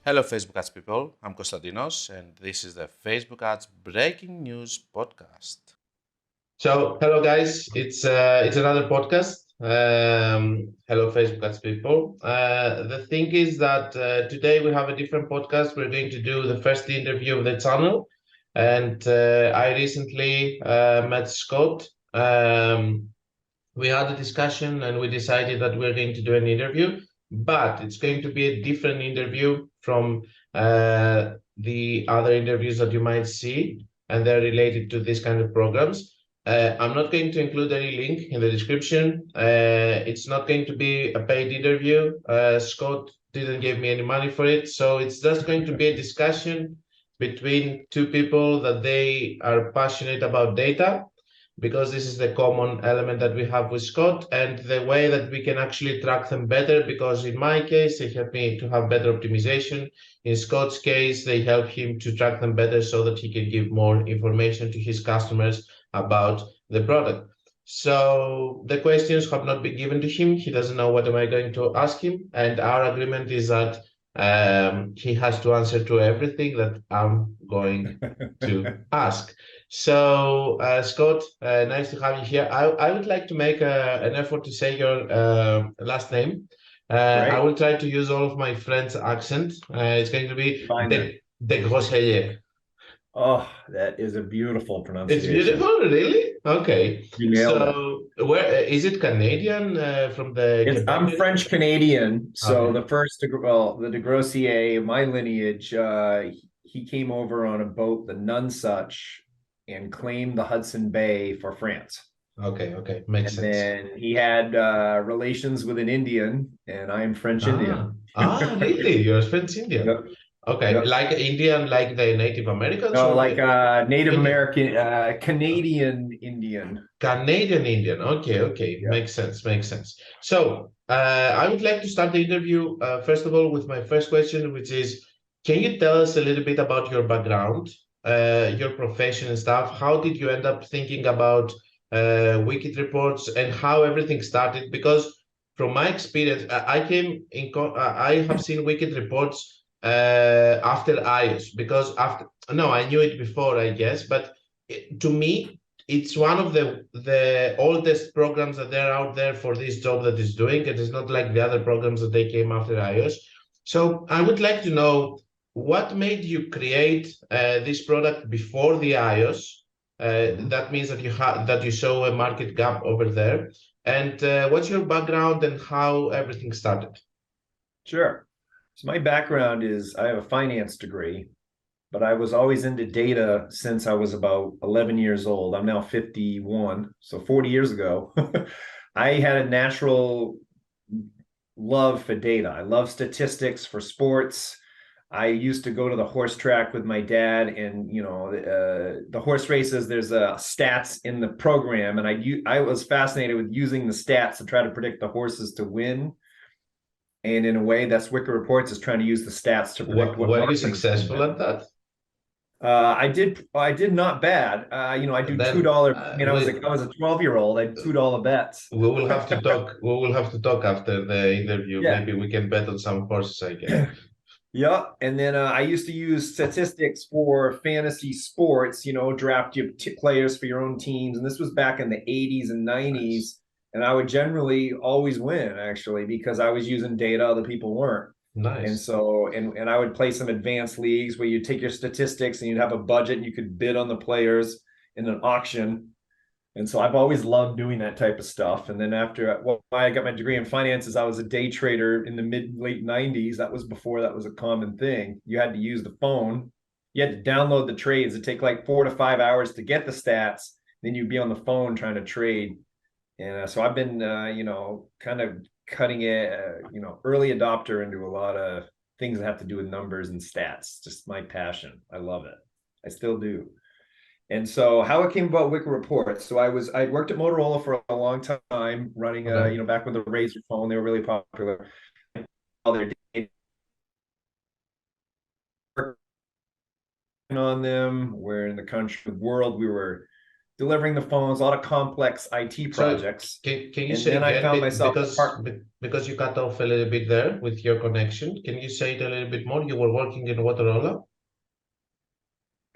Hello, Facebook Ads people. I'm Konstantinos, and this is the Facebook Ads Breaking News Podcast. So, hello guys, it's another podcast. Hello Facebook Ads people. The thing is that today we have a different podcast. We're going to do the first interview of the channel, and I recently met Scott. We had a discussion and we decided that we're going to do an interview, but it's going to be a different interview from the other interviews that you might see, and they're related to this kind of programs. I'm not going to include any link in the description. It's not going to be a paid interview. Scott didn't give me any money for it, so it's just going to be a discussion between two people that they are passionate about data, because this is the common element that we have with Scott, and the way that we can actually track them better, because in my case, they help me to have better optimization. In Scott's case, they help him to track them better so that he can give more information to his customers about the product. So the questions have not been given to him. He doesn't know what am I going to ask him. And our agreement is that he has to answer to everything that I'm going to ask. So, Scott, nice to have you here. I would like to make an effort to say your last name. I will try to use all of my friend's accent. It's going to be Desgrosseilliers. Oh, that is a beautiful pronunciation. It's beautiful, really? Okay. You nailed it. So, where is it Canadian from the? I'm French Canadian. So the first, the Desgrosseilliers, my lineage, he came over on a boat, the Nonsuch, and claimed the Hudson Bay for France. Okay, makes sense. And then he had relations with an Indian, and I am French Indian. Really? You're French Indian? Yep. Okay, yep. Like Indian, like the Native Americans? No, like Native American, Canadian Indian. Canadian Indian. Okay. Yeah. Makes sense. So I would like to start the interview, first of all, with my first question, which is, can you tell us a little bit about your background, your profession and stuff? How did you end up thinking about Wicked Reports and how everything started? Because from my experience, I have seen Wicked Reports after iOS, because I knew it before, I guess, but to me, it's one of the oldest programs that are out there for this job that is doing. It is not like the other programs that they came after iOS. So I would like to know what made you create this product before the iOS. That means that you saw a market gap over there. And what's your background and how everything started? Sure. So my background is I have a finance degree, but I was always into data since I was about 11 years old. I'm now 51, so 40 years ago. I had a natural love for data. I love statistics for sports. I used to go to the horse track with my dad, and the horse races, there's stats in the program, and I was fascinated with using the stats to try to predict the horses to win. And in a way, that's Wicked Reports is trying to use the stats to predict what. Were you successful at that? I did not bad. I do $2. I was a 12-year-old. I did $2 bets. We will have to talk. We will have to talk after the interview. Yeah. Maybe we can bet on some horses, I guess. Yeah, and then I used to use statistics for fantasy sports. Draft your players for your own teams, and this was back in the 80s and 90s. Nice. And I would generally always win, actually, because I was using data other people weren't. Nice. And so, and I would play some advanced leagues where you'd take your statistics and you'd have a budget and you could bid on the players in an auction. And so I've always loved doing that type of stuff. And then after I got my degree in finances, I was a day trader in the late 90s. That was before that was a common thing. You had to use the phone. You had to download the trades. It'd take like 4 to 5 hours to get the stats. Then you'd be on the phone trying to trade. And so I've been, kind of cutting it, early adopter into a lot of things that have to do with numbers and stats. Just my passion. I love it. I still do. And so how it came about Wicked Reports. So I worked at Motorola for a long time, running, back with the Razor phone. They were really popular. All their data on them. Where in the country, the world, we were delivering the phones, a lot of complex IT projects. Can you And say then I again, found myself because you cut off a little bit there with your connection, can you say it a little bit more? You were working in Motorola?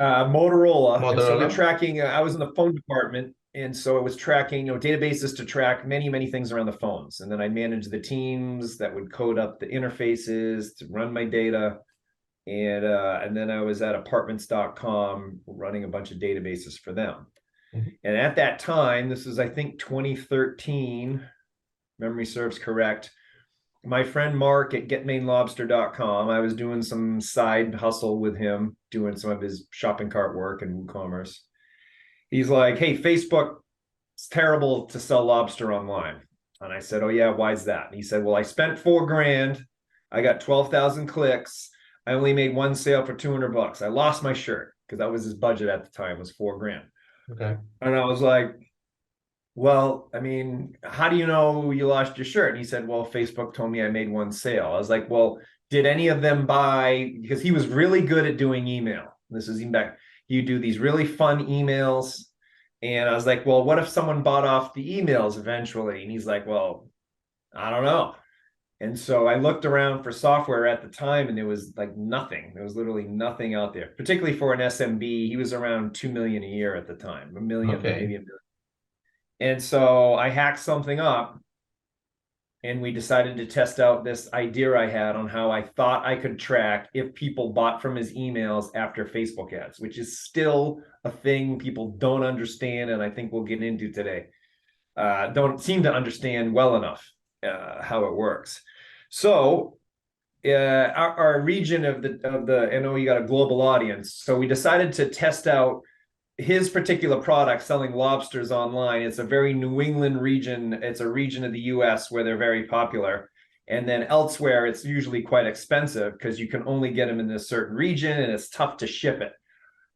Motorola. And so they're Motorola? tracking, I was in the phone department. And so it was tracking, databases to track many, many things around the phones. And then I managed the teams that would code up the interfaces to run my data. And then I was at apartments.com running a bunch of databases for them. And at that time, this is, I think, 2013, memory serves correct. My friend Mark at getmainlobster.com, I was doing some side hustle with him, doing some of his shopping cart work and WooCommerce. He's like, hey, Facebook, it's terrible to sell lobster online. And I said, oh yeah, why is that? And he said, well, I spent $4,000. I got 12,000 clicks. I only made one sale for $200. I lost my shirt because that was his budget at the time, was $4,000. Okay. And I was like, well, I mean, how do you know you lost your shirt? And he said, well, Facebook told me I made one sale. I was like, well, did any of them buy? Because he was really good at doing email. This is even back. You do these really fun emails. And I was like, well, what if someone bought off the emails eventually? And he's like, well, I don't know. And so I looked around for software at the time and there was like nothing. There was literally nothing out there, particularly for an SMB. He was around 2 million a year at the time, 1 million, Okay. maybe 1 million. And so I hacked something up and we decided to test out this idea I had on how I thought I could track if people bought from his emails after Facebook ads, which is still a thing people don't understand. And I think we'll get into today. Don't seem to understand well enough how it works. So our region of the, I know you got a global audience. So we decided to test out his particular product selling lobsters online. It's a very New England region. It's a region of the US where they're very popular. And then elsewhere, it's usually quite expensive because you can only get them in a certain region and it's tough to ship it.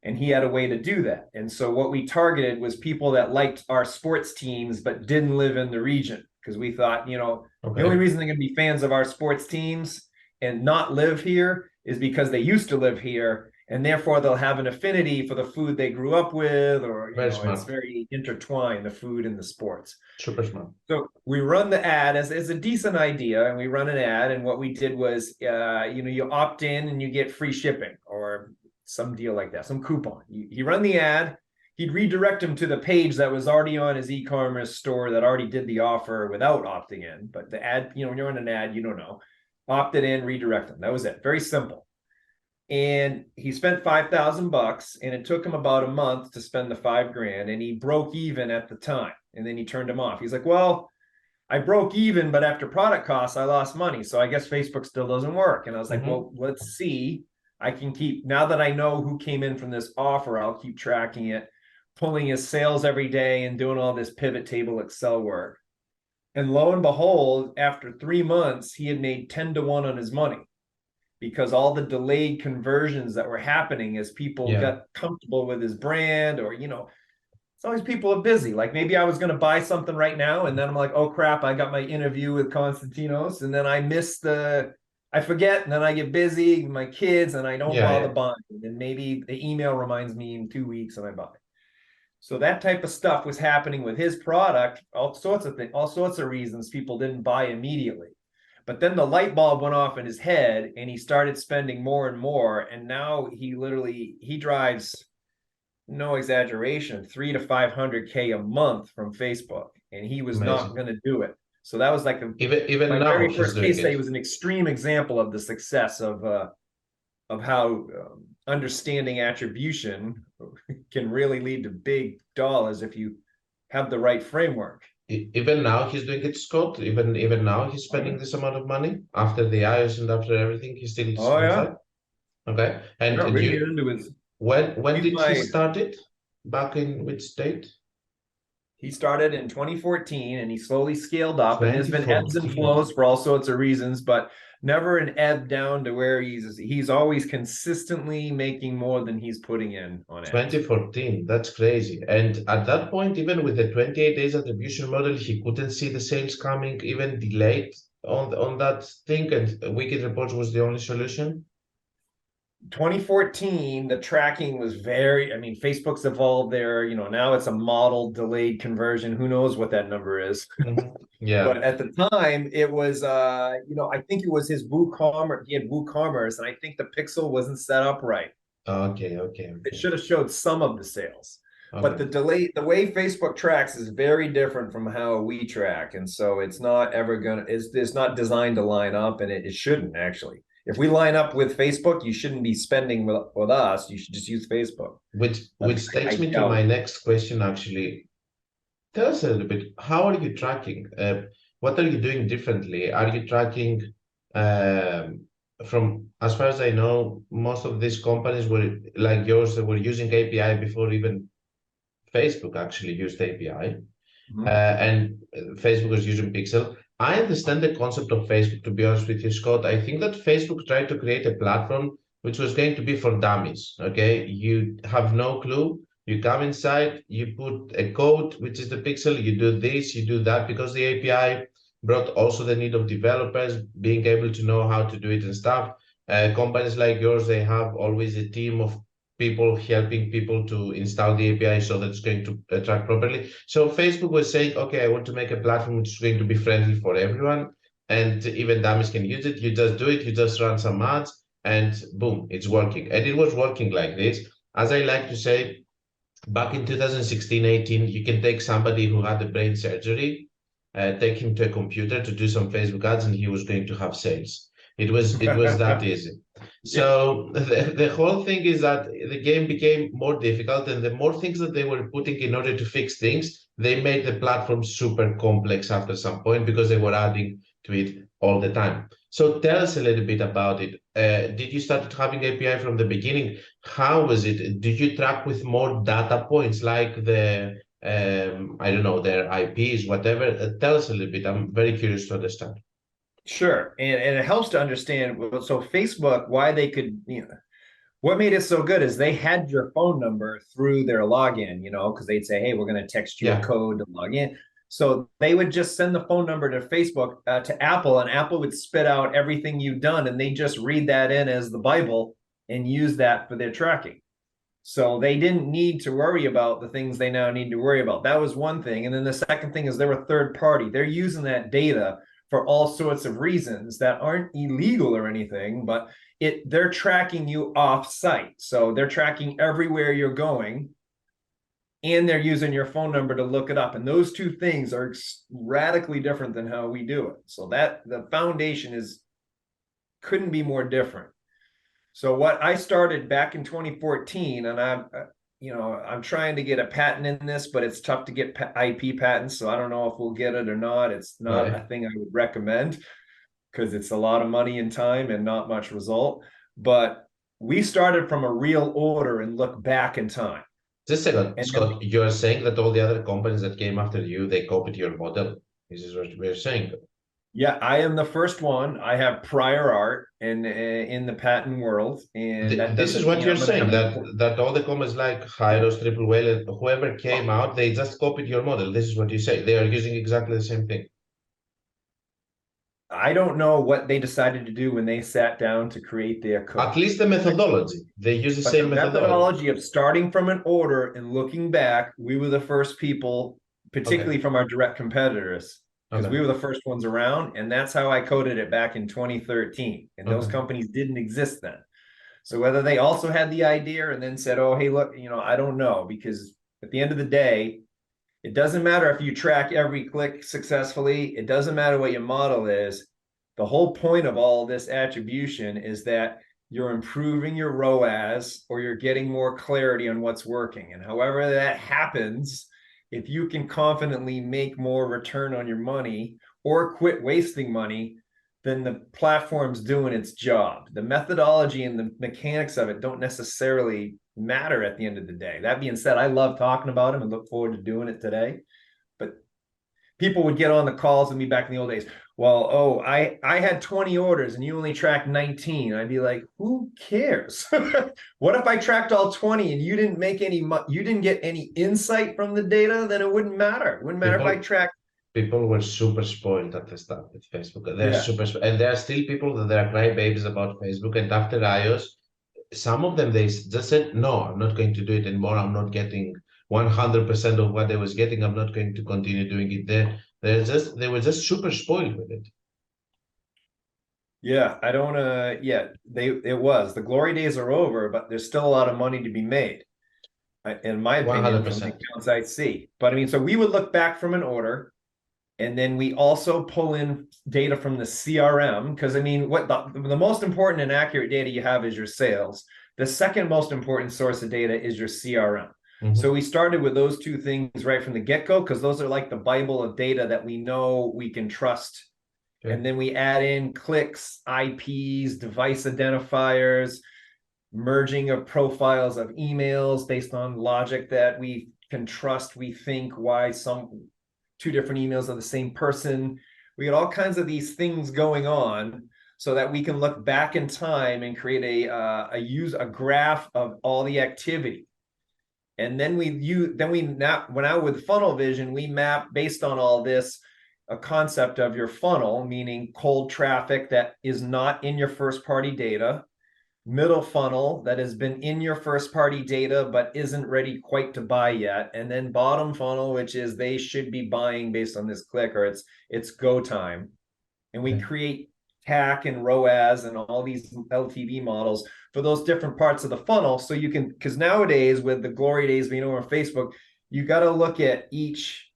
And he had a way to do that. And so what we targeted was people that liked our sports teams, but didn't live in the region. Because we thought, the only reason they're going to be fans of our sports teams and not live here is because they used to live here. And therefore, they'll have an affinity for the food they grew up with, or it's very intertwined, the food and the sports. Super smart. So we run the ad as a decent idea, and we run an ad. And what we did was, you opt in and you get free shipping or some deal like that, some coupon. You run the ad. He'd redirect him to the page that was already on his e-commerce store that already did the offer without opting in. But the ad, when you're on an ad, you don't know. Opted in, redirect him. That was it. Very simple. And he spent $5,000 and it took him about a month to spend the $5,000 and he broke even at the time. And then he turned him off. He's like, well, I broke even, but after product costs, I lost money. So I guess Facebook still doesn't work. And I was like, well, let's see. I can keep, now that I know who came in from this offer, I'll keep tracking it, pulling his sales every day and doing all this pivot table Excel work. And lo and behold, after 3 months, he had made 10 to 1 on his money because all the delayed conversions that were happening as people got comfortable with his brand or, it's always people are busy. Like maybe I was going to buy something right now. And then I'm like, oh crap, I got my interview with Konstantinos and then I forget, and then I get busy with my kids and I don't bother buying. And maybe the email reminds me in 2 weeks and I buy. So that type of stuff was happening with his product, all sorts of things, all sorts of reasons people didn't buy immediately. But then the light bulb went off in his head and he started spending more and more. And now he drives, no exaggeration, 300 to 500K a month from Facebook. And he was not going to do it. So that was like even my now very first case study was an extreme example of the success of how understanding attribution can really lead to big dollars if you have the right framework. Even now he's doing it, Scott. Even now he's spending this amount of money after the iOS and after everything. He still that. Okay. And when did he start it? Back in which date? He started in 2014 and he slowly scaled up. And there's been ebbs and flows for all sorts of reasons, but never an ebb down to where he's always consistently making more than he's putting in on it. 2014, that's crazy. And at that point, even with the 28 days attribution model, he couldn't see the sales coming, even delayed on that thing, and Wicked Reports was the only solution. 2014, the tracking was very, I mean, Facebook's evolved there, now it's a model delayed conversion. Who knows what that number is? Yeah. But at the time, it was, I think it was his WooCommerce. He had WooCommerce, and I think the pixel wasn't set up right. Okay. It should have showed some of the sales. But Okay. the way Facebook tracks is very different from how we track. And so it's not ever it's not designed to line up, and it shouldn't actually. If we line up with Facebook, you shouldn't be spending with us. You should just use Facebook. Which takes me to my next question, actually. Tell us a little bit, how are you tracking? What are you doing differently? Are you tracking from, as far as I know, most of these companies were like yours, that were using API before even Facebook actually used API, and Facebook was using Pixel. I understand the concept of Facebook, to be honest with you, Scott. I think that Facebook tried to create a platform which was going to be for dummies. Okay, you have no clue. You come inside, you put a code, which is the Pixel. You do this, you do that, because the API brought also the need of developers being able to know how to do it and stuff. Companies like yours, they have always a team of people helping people to install the API so that it's going to track properly. So Facebook was saying, okay, I want to make a platform which is going to be friendly for everyone, and even dummies can use it. You just do it, you just run some ads, and boom, it's working. And it was working like this. As I like to say, back in 2016-18, you can take somebody who had a brain surgery, take him to a computer to do some Facebook ads, and he was going to have sales. It was that easy. So the whole thing is that the game became more difficult, and the more things that they were putting in order to fix things, they made the platform super complex after some point, because they were adding to it all the time. So tell us a little bit about it. Did you start having API from the beginning? How was it? Did you track with more data points, like I don't know, their IPs, whatever? Tell us a little bit. I'm very curious to understand. Sure. And it helps to understand. So Facebook, why they could, what made it so good is they had your phone number through their login, because they'd say, hey, we're going to text you a code to log in. So they would just send the phone number to Facebook, to Apple, and Apple would spit out everything you've done, and they just read that in as the Bible and use that for their tracking. So they didn't need to worry about the things they now need to worry about. That was one thing. And then the second thing is they're a third party. They're using that data for all sorts of reasons that aren't illegal or anything, but they're tracking you off site. So they're tracking everywhere you're going, and they're using your phone number to look it up. And those two things are radically different than how we do it. So that the foundation couldn't be more different. So what I started back in 2014, and I'm trying to get a patent in this, but it's tough to get IP patents. So I don't know if we'll get it or not. It's not a thing I would recommend, because it's a lot of money and time and not much result. But we started from a real order and look back in time. Just a second, Scott, you're saying that all the other companies that came after you, they copied your model. This is what we're saying. Yeah, I am the first one. I have prior art in the patent world, and this is what you're saying, that all the companies like Hyros, Triple Whale, whoever came out, they just copied your model. This is what you say. They are using exactly the same thing. I don't know what they decided to do when they sat down to create their code. At least the methodology. They use the same methodology of starting from an order and looking back. We were the first people, particularly from our direct competitors, because we were the first ones around, and that's how I coded it back in 2013. And those companies didn't exist then. So whether they also had the idea and then said, oh, hey, look, I don't know, because at the end of the day, it doesn't matter if you track every click successfully. It doesn't matter what your model is. The whole point of all this attribution is that you're improving your ROAS, or you're getting more clarity on what's working. And however that happens, if you can confidently make more return on your money or quit wasting money, then the platform's doing its job. The methodology and the mechanics of it don't necessarily matter at the end of the day. That being said, I love talking about them and look forward to doing it today. But people would get on the calls with me back in the old days. Well, I had 20 orders and you only tracked 19. I'd be like, who cares? What if I tracked all 20 and you didn't make you didn't get any insight from the data? Then it wouldn't matter. It wouldn't matter if I tracked. People were super spoiled at the start with Facebook. They're super, and there are still people that are crybabies about Facebook. And after iOS, some of them, they just said, no, I'm not going to do it anymore. I'm not getting 100% of what I was getting. I'm not going to continue doing it. They were just super spoiled with it. Yeah, I don't the glory days are over, but there's still a lot of money to be made, in my opinion, from the 100%. accounts I see. But I mean, so we would look back from an order, and then we also pull in data from the CRM, because I mean, what the most important and accurate data you have is your sales. The second most important source of data is your CRM. So we started with those two things right from the get-go, because those are like the Bible of data that we know we can trust. Okay. And then we add in clicks, IPs, device identifiers, merging of profiles of emails based on logic that we can trust. We think why two different emails are the same person. We got all kinds of these things going on, so that we can look back in time and create a graph of all the activity. And then when out with funnel vision, we map based on all this a concept of your funnel, meaning cold traffic that is not in your first party data, middle funnel that has been in your first party data but isn't ready quite to buy yet, and then bottom funnel, which is they should be buying based on this click, or it's go time. And we create CAC and ROAS and all these LTV models for those different parts of the funnel. So you can, because nowadays with the glory days we know on Facebook, you got to look at each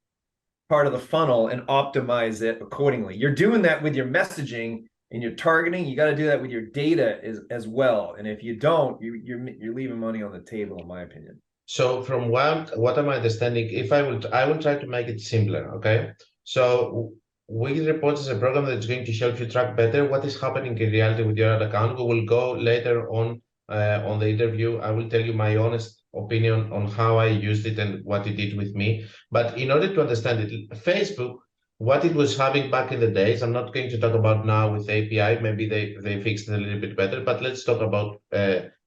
part of the funnel and optimize it accordingly. You're doing that with your messaging and your targeting. You got to do that with your data as well. And if you don't, you're leaving money on the table, in my opinion. So from what I'm understanding, I will try to make it simpler. Okay. So Wiki Reports is a program that's going to help you track better what is happening in reality with your ad account. We will go later on the interview. I will tell you my honest opinion on how I used it and what it did with me. But in order to understand it, Facebook, what it was having back in the days, I'm not going to talk about now with API. Maybe they fixed it a little bit better, but let's talk about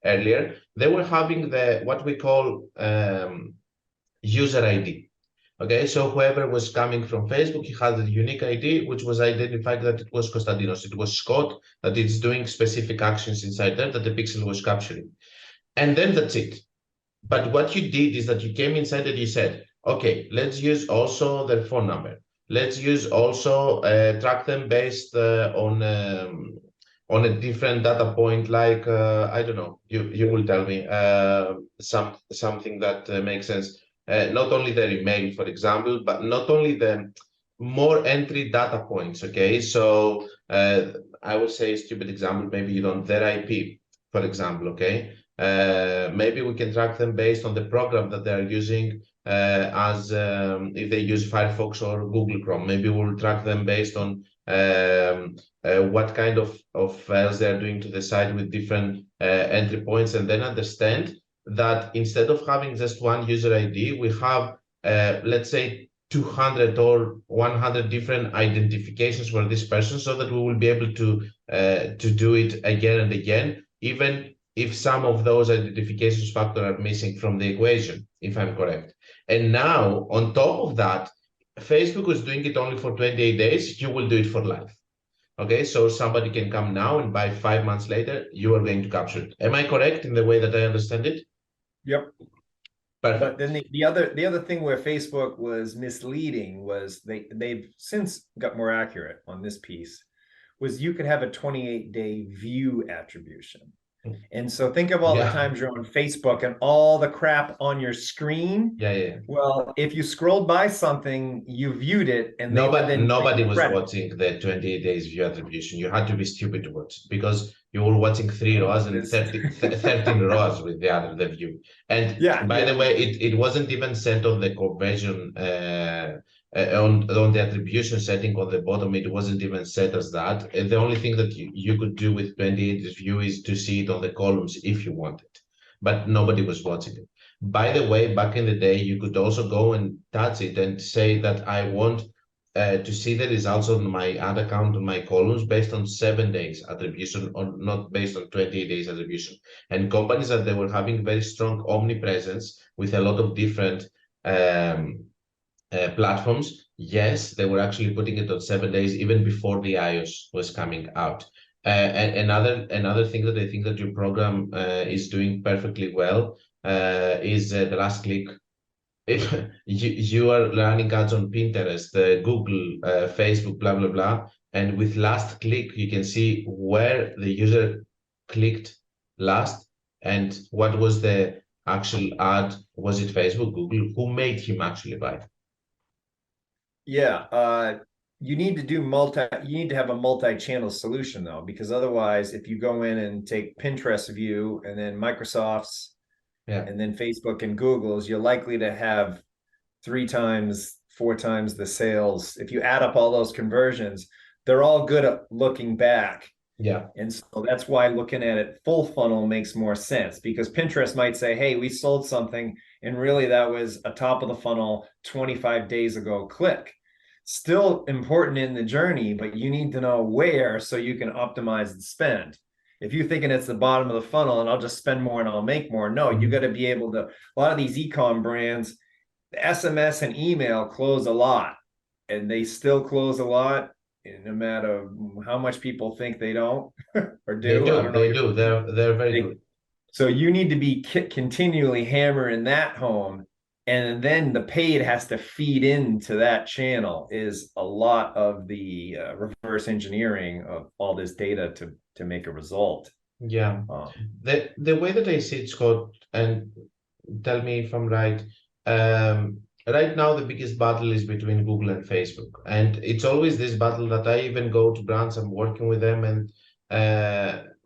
earlier. They were having what we call user ID. Okay, so whoever was coming from Facebook, he had a unique ID, which was identified that it was Konstantinos, it was Scott, that it's doing specific actions inside there that the pixel was capturing. And then that's it. But what you did is that you came inside and you said, okay, let's use also their phone number. Let's use also track them based on a different data point, like I don't know. You will tell me something that makes sense. Not only their email, for example, but not only the more entry data points. Okay, so I will say a stupid example. Maybe you don't their IP, for example. Okay. Maybe we can track them based on the program that they're using, as if they use Firefox or Google Chrome. Maybe we'll track them based on what kind of files they're doing to the site with different entry points, and then understand that instead of having just one user ID, we have, let's say, 200 or 100 different identifications for this person, so that we will be able to do it again and again, even if some of those identifications factors are missing from the equation, if I'm correct. And now, on top of that, Facebook was doing it only for 28 days. You will do it for life. Okay, so somebody can come now and by 5 months later, you are going to capture it. Am I correct in the way that I understand it? Yep. Perfect. But then the other thing where Facebook was misleading was they've since got more accurate on this piece, was you could have a 28-day view attribution. And so think of all the times you're on Facebook and all the crap on your screen. Yeah. Well, if you scrolled by something, you viewed it, and nobody was watching the 28 days view attribution. You had to be stupid to watch it, because you were watching 3 rows and 13 rows with the view. And by the way, it wasn't even set on the conversion on the attribution setting on the bottom. It wasn't even set as that. And the only thing that you could do with 28 view is to see it on the columns if you wanted, but nobody was watching it. By the way, back in the day, you could also go and touch it and say that I want to see the results on my ad account on my columns based on 7 days attribution, or not based on 28 days attribution. And companies that they were having very strong omnipresence with a lot of different platforms, yes, they were actually putting it on 7 days even before the iOS was coming out. Another thing that I think that your program is doing perfectly well is the last click. If you are running ads on Pinterest, Google, Facebook, blah blah blah, and with last click you can see where the user clicked last and what was the actual ad. Was it Facebook, Google? Who made him actually buy? Yeah, you need to do you need to have a multi-channel solution though, because otherwise, if you go in and take Pinterest view and then Microsoft's and then Facebook and Google's, you're likely to have 3 times, 4 times the sales. If you add up all those conversions, they're all good at looking back. Yeah. And so that's why looking at it full funnel makes more sense, because Pinterest might say, hey, we sold something, and really that was a top of the funnel 25 days ago click. Still important in the journey, but you need to know where so you can optimize the spend. If you're thinking it's the bottom of the funnel and I'll just spend more and I'll make more, no, you got to be able to. A lot of these e-com brands, the SMS and email close a lot, and they still close a lot, no matter how much people think they don't or do. They do. I don't know. They do. They're very good. So you need to be continually hammering that home, and then the paid has to feed into that channel. Is a lot of the reverse engineering of all this data to make a result. Yeah. The way that I see it, Scott, and tell me if I'm right. Right now, the biggest battle is between Google and Facebook, and it's always this battle that I even go to brands, I'm working with them, and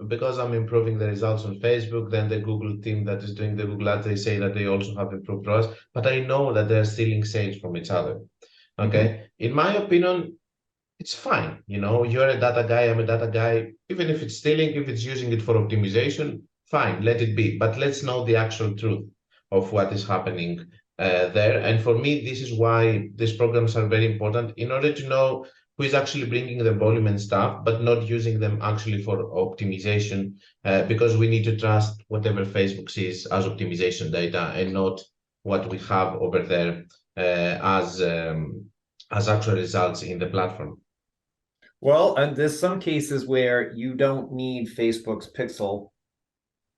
because I'm improving the results on Facebook, then the Google team that is doing the Google ads, they say that they also have improved for us, but I know that they're stealing sales from each other. Okay, in my opinion, it's fine. You're a data guy, I'm a data guy. Even if it's stealing, if it's using it for optimization, fine, let it be. But let's know the actual truth of what is happening there. And for me, this is why these programs are very important, in order to know who is actually bringing the volume and stuff, but not using them actually for optimization, because we need to trust whatever Facebook sees as optimization data and not what we have over there as actual results in the platform. Well, and there's some cases where you don't need Facebook's pixel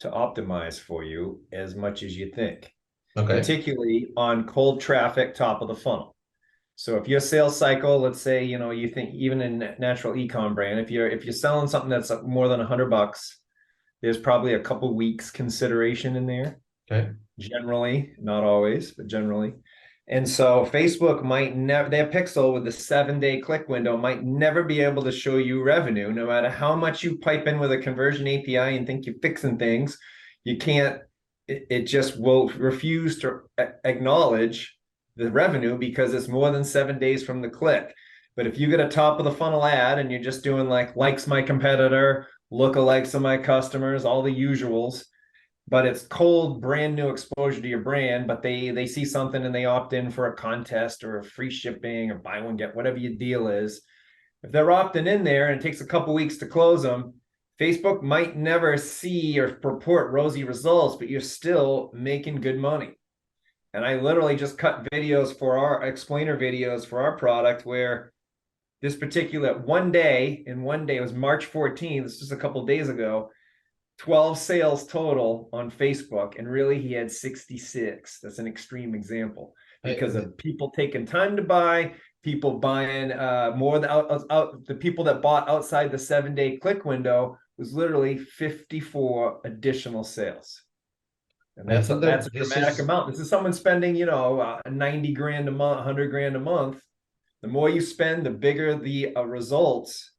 to optimize for you as much as you think, particularly on cold traffic, top of the funnel. So if your sales cycle, let's say, you think even in natural e-com brand, if you're selling something that's more than $100, there's probably a couple weeks consideration in there. Okay. Generally, not always, but generally. And so Facebook might never, their pixel with the 7-day click window might never be able to show you revenue, no matter how much you pipe in with a conversion API and think you're fixing things. You can't, it just will refuse to acknowledge the revenue because it's more than 7 days from the click. But if you get a top of the funnel ad and you're just doing likes my competitor, lookalikes of my customers, all the usuals, but it's cold, brand new exposure to your brand, but they see something and they opt in for a contest or a free shipping or buy one, get whatever your deal is. If they're opting in there and it takes a couple weeks to close them, Facebook might never see or purport rosy results, but you're still making good money. And I literally just cut videos for our explainer videos for our product where this particular one day, it was March 14th, this was a couple of days ago, 12 sales total on Facebook, and really he had 66. That's an extreme example because of people taking time to buy, people buying more than the people that bought outside the 7-day click window was literally 54 additional sales. And that's a dramatic amount. This is someone spending, 90 grand a month, 100 grand a month. The more you spend, the bigger the results.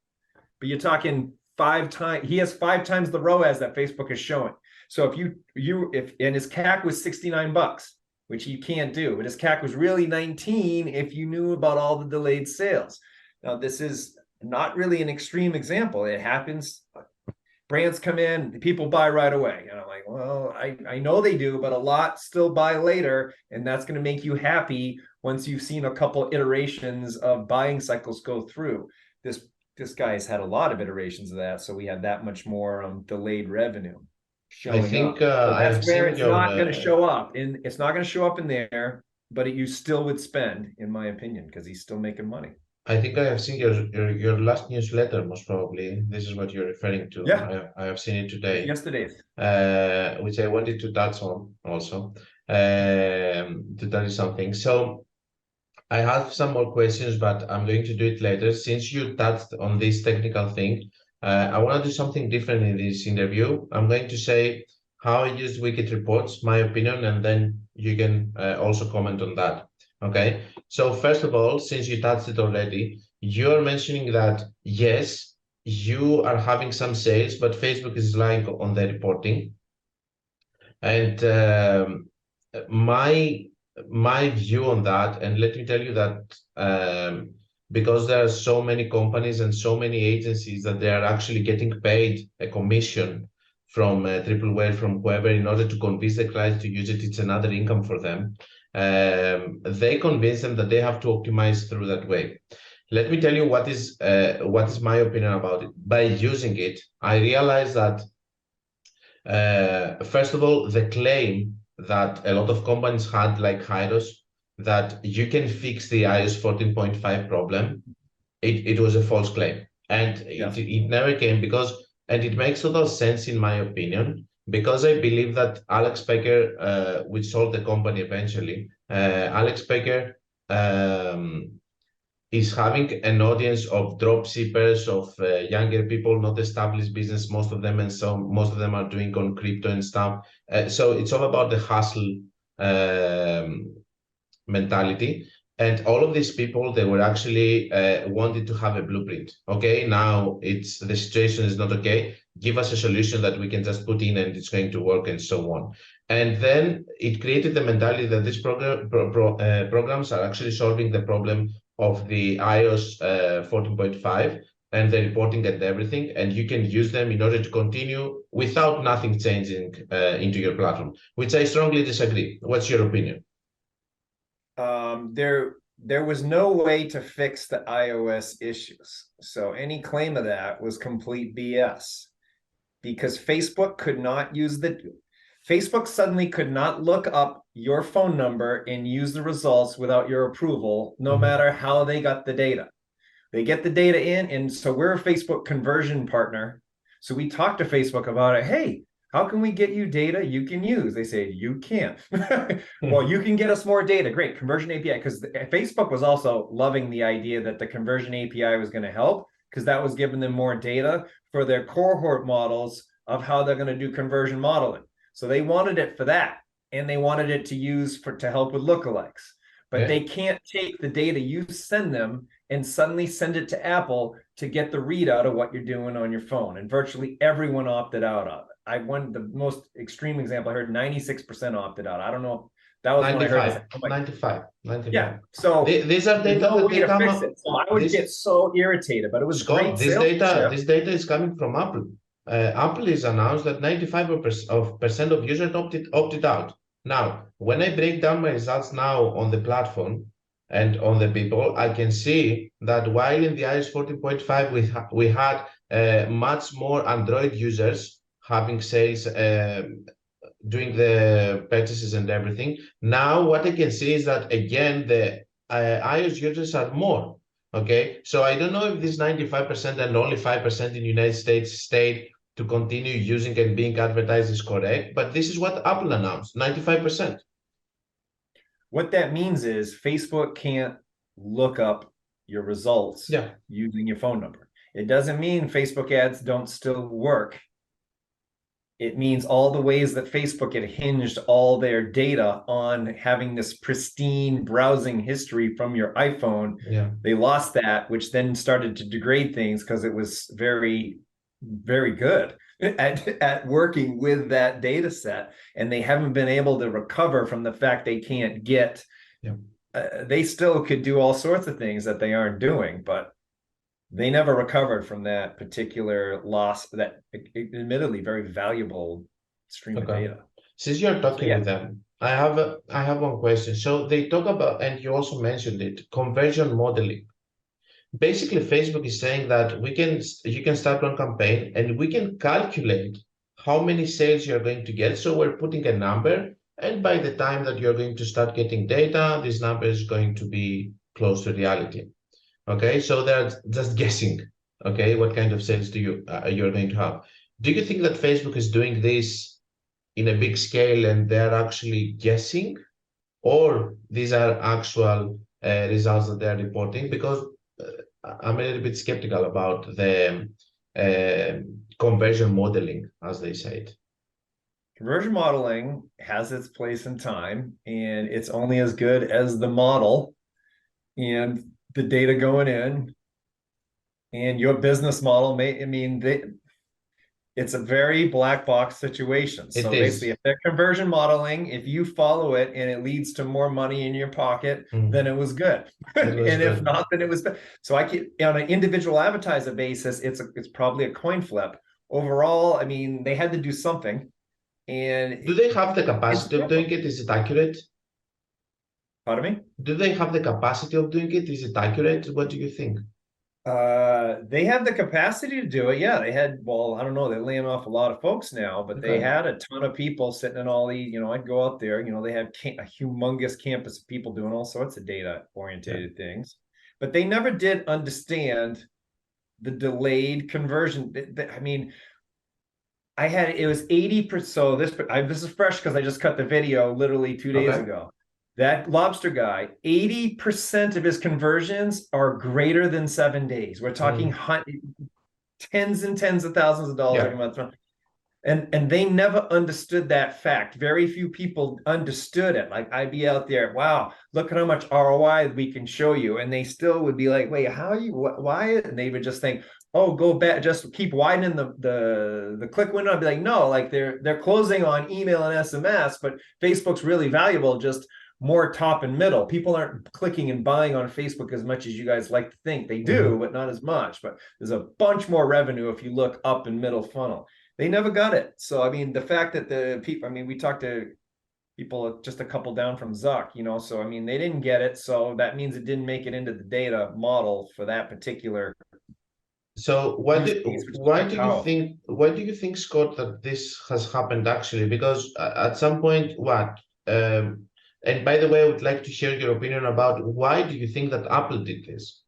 But you're talking 5 times. He has 5 times the ROAS that Facebook is showing. So if his CAC was $69, which you can't do, but his CAC was really 19 if you knew about all the delayed sales. Now, this is not really an extreme example. It happens. Brands come in, people buy right away. And I'm like, well, I know they do, but a lot still buy later. And that's going to make you happy once you've seen a couple iterations of buying cycles go through. This guy has had a lot of iterations of that. So we have that much more delayed revenue showing up. So that's where it's not going to show up. And it's not going to show up in there, but you still would spend, in my opinion, because he's still making money. I think I have seen your last newsletter, most probably. This is what you're referring to. Yeah, I have seen it today, yesterday's. which I wanted to touch on also, to tell you something. So I have some more questions, but I'm going to do it later. Since you touched on this technical thing, I want to do something different in this interview. I'm going to say how I used Wikit reports, my opinion, and then you can also comment on that. Okay. So first of all, since you touched it already, you're mentioning that yes, you are having some sales, but Facebook is relying on the reporting. And my my view on that, and let me tell you that because there are so many companies and so many agencies that they are actually getting paid a commission from Triple Whale, from whoever, in order to convince the clients to use it. It's another income for them. They convince them that they have to optimize through that way. Let me tell you what is my opinion about it. By using it, I realized that first of all, the claim that a lot of companies had, like Hyros, that you can fix the iOS 14.5 problem, it was a false claim. And Yes. it never came because, and it makes total sense in my opinion, because I believe that Alex Becker, which sold the company eventually, Alex Becker is having an audience of drop shippers, of younger people, not established business, most of them, and so most of them are doing on crypto and stuff. So it's all about the hustle mentality. And all of these people, they were actually wanted to have a blueprint. Okay, now it's the situation is not okay. Give us a solution that we can just put in and it's going to work, and so on. And then it created the mentality that these programs are actually solving the problem of the iOS 14.5 and the reporting and everything, and you can use them in order to continue without nothing changing into your platform, which I strongly disagree. What's your opinion? There was no way to fix the iOS issues. So any claim of that was complete BS, because Facebook suddenly could not look up your phone number and use the results without your approval, no matter how they got the data. They get the data in, and so we're a Facebook conversion partner. So we talk to Facebook about it. Hey, how can we get you data you can use? They say, you can't. Well, you can get us more data. Great. Conversion API. Because Facebook was also loving the idea that the conversion API was going to help, because that was giving them more data for their cohort models of how they're going to do conversion modeling. So they wanted it for that. And they wanted it to use to help with lookalikes. But they can't take the data you send them and suddenly send it to Apple to get the readout of what you're doing on your phone. And virtually everyone opted out of it. The most extreme example I heard, 96% opted out. I don't know. That was 95, when I heard it. 95. Yeah. So these are data no that way they to come fix up. it. So I would get so irritated, but it was Scott, great. this data is coming from Apple. Apple is announced that 95% of users opted out. Now, when I break down my results now on the platform and on the people, I can see that while in the iOS 14.5 we had much more Android users having sales, doing the purchases and everything. Now, what I can see is that again the iOS users are more. Okay, so I don't know if this 95% and only 5% in the United States stayed to continue using and being advertised is correct, but this is what Apple announced, 95%. What that means is Facebook can't look up your results using your phone number. It doesn't mean Facebook ads don't still work. It means all the ways that Facebook had hinged all their data on having this pristine browsing history from your iPhone. They lost that, which then started to degrade things because it was very, very good at working with that data set. And they haven't been able to recover from the fact they can't get, they still could do all sorts of things that they aren't doing, but they never recovered from that particular loss, that admittedly very valuable stream of data. Since you're talking with them, I have one question. So they talk about, and you also mentioned it, conversion modeling. Basically, Facebook is saying that you can start one campaign and we can calculate how many sales you're going to get. So we're putting a number, and by the time that you're going to start getting data, this number is going to be close to reality. Okay, so they're just guessing. Okay, what kind of sales do you're going to have? Do you think that Facebook is doing this in a big scale and they're actually guessing, or these are actual results that they're reporting? Because I'm a little bit skeptical about the conversion modeling, as they say it. Conversion modeling has its place in time, and it's only as good as the model and the data going in and your business model it's a very black box situation. So basically, if they're conversion modeling, if you follow it and it leads to more money in your pocket, then it was good. And if not, then it was bad. So on an individual advertiser basis, it's probably a coin flip. Overall, I mean, they had to do something. And do they have the capacity of doing it? Is it accurate? Pardon me? Do they have the capacity of doing it? Is it accurate? What do you think? They had the capacity to do it. Yeah, they had, well, I don't know, they're laying off a lot of folks now, but they had a ton of people sitting in all the, I'd go out there, they had a humongous campus of people doing all sorts of data oriented things, but they never did understand the delayed conversion. I mean, it was 80%. So this is fresh because I just cut the video literally 2 days ago. That lobster guy, 80% of his conversions are greater than 7 days. We're talking tens and tens of thousands of dollars every month. And they never understood that fact. Very few people understood it. Like, I'd be out there, wow, look at how much ROI we can show you. And they still would be like, wait, why? And they would just think, oh, go back, just keep widening the click window. I'd be like, no, like they're closing on email and SMS, but Facebook's really valuable, just more top and middle. People aren't clicking and buying on Facebook as much as you guys like to think. They do, but not as much. But there's a bunch more revenue if you look up and middle funnel. They never got it. So, I mean, the fact that the people, I mean, we talked to people just a couple down from Zuck, so, I mean, they didn't get it. So that means it didn't make it into the data model for that particular. So why do you think, Scott, that this has happened actually? Because at some point, and by the way, I would like to share your opinion about why do you think that Apple did this?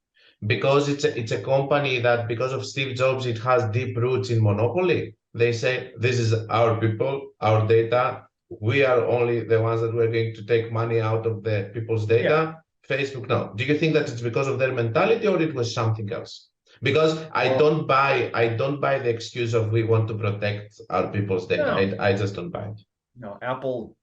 Because it's a company that, because of Steve Jobs, it has deep roots in monopoly. They say, this is our people, our data. We are only the ones that we're going to take money out of the people's data. Facebook, no. Do you think that it's because of their mentality, or it was something else? Because I don't buy the excuse of we want to protect our people's data. I just don't buy it. No, Apple.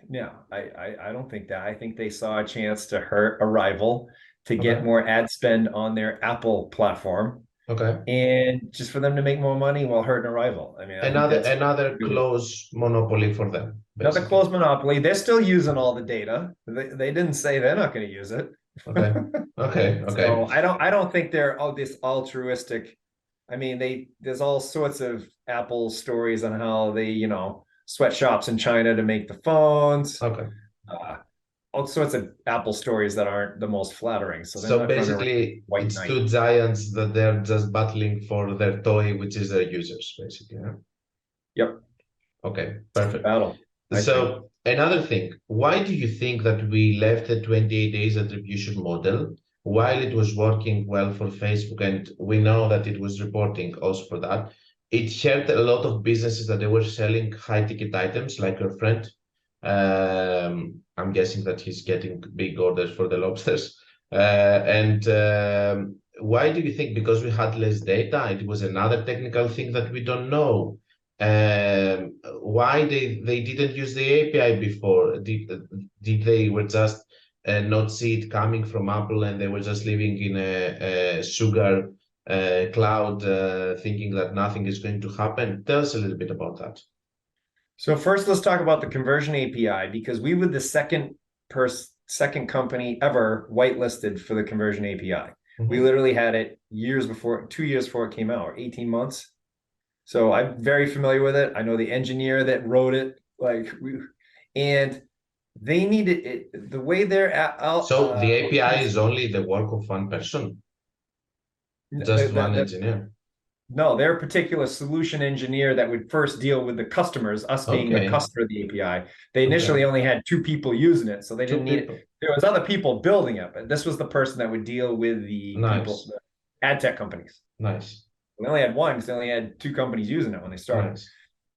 No, I don't think that. I think they saw a chance to hurt a rival, to get more ad spend on their Apple platform. Okay. And just for them to make more money while hurting a rival. I mean, another close monopoly for them. Basically. Another close monopoly. They're still using all the data. They didn't say they're not going to use it. Okay. So I don't think they're this altruistic. I mean, there's all sorts of Apple stories on how they, sweatshops in China to make the phones. Okay. All sorts of Apple stories that aren't the most flattering. So basically, it's two giants that they're just battling for their toy, which is their users, basically. Yeah? Yep. Okay, perfect. Battle. So another thing, why do you think that we left the 28 days attribution model while it was working well for Facebook? And we know that it was reporting also for that. It hurt a lot of businesses that they were selling high ticket items, like your friend. I'm guessing that he's getting big orders for the lobsters. Why do you think? Because we had less data. It was another technical thing that we don't know. Why they didn't use the API before? Did they were just not see it coming from Apple, and they were just living in a sugar cloud, thinking that nothing is going to happen? Tell us a little bit about that. So first, let's talk about the conversion API, because we were the second company ever whitelisted for the conversion API. We literally had it 2 years before it came out, or 18 months. So I'm very familiar with it. I know the engineer that wrote it, and they needed it the way they're at. So the API is only the work of one person, just one engineer. No, they're a particular solution engineer that would first deal with the customers, us being the customer of the API. They initially only had 2 people using it, so they didn't need it. There was other people building it, but this was the person that would deal with the people, Nice. the ad tech companies. Nice. We only had one because they only had 2 companies using it when they started. Nice.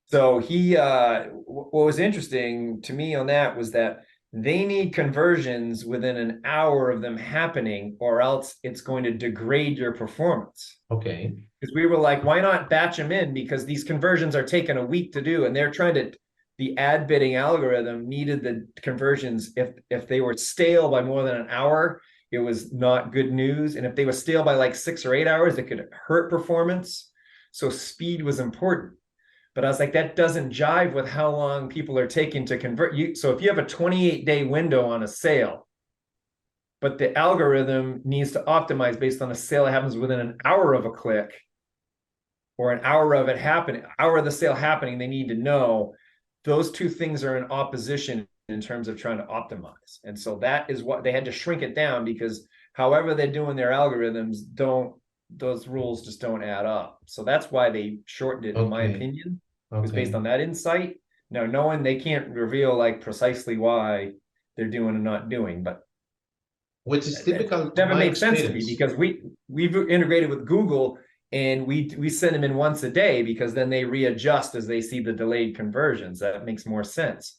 So what was interesting to me on that was that they need conversions within an hour of them happening, or else it's going to degrade your performance. Okay. Because we were like, why not batch them in? Because these conversions are taking a week to do, and they're trying to. The ad bidding algorithm needed the conversions. If they were stale by more than an hour, it was not good news. And if they were stale by like 6 or 8 hours, it could hurt performance. So speed was important. But I was like, that doesn't jive with how long people are taking to convert you. So if you have a 28-day window on a sale, but the algorithm needs to optimize based on a sale that happens within an hour of a click, or an hour of it happening, hour of the sale happening, they need to know those 2 things are in opposition in terms of trying to optimize. And so that is what they had to shrink it down, because however they're doing their algorithms, those rules just don't add up. So that's why they shortened it, in my opinion. It was based on that insight. Now, knowing they can't reveal like precisely why they're doing and not doing, but which is typical. It never made sense to me, because we've integrated with Google, and we send them in once a day, because then they readjust as they see the delayed conversions. That makes more sense.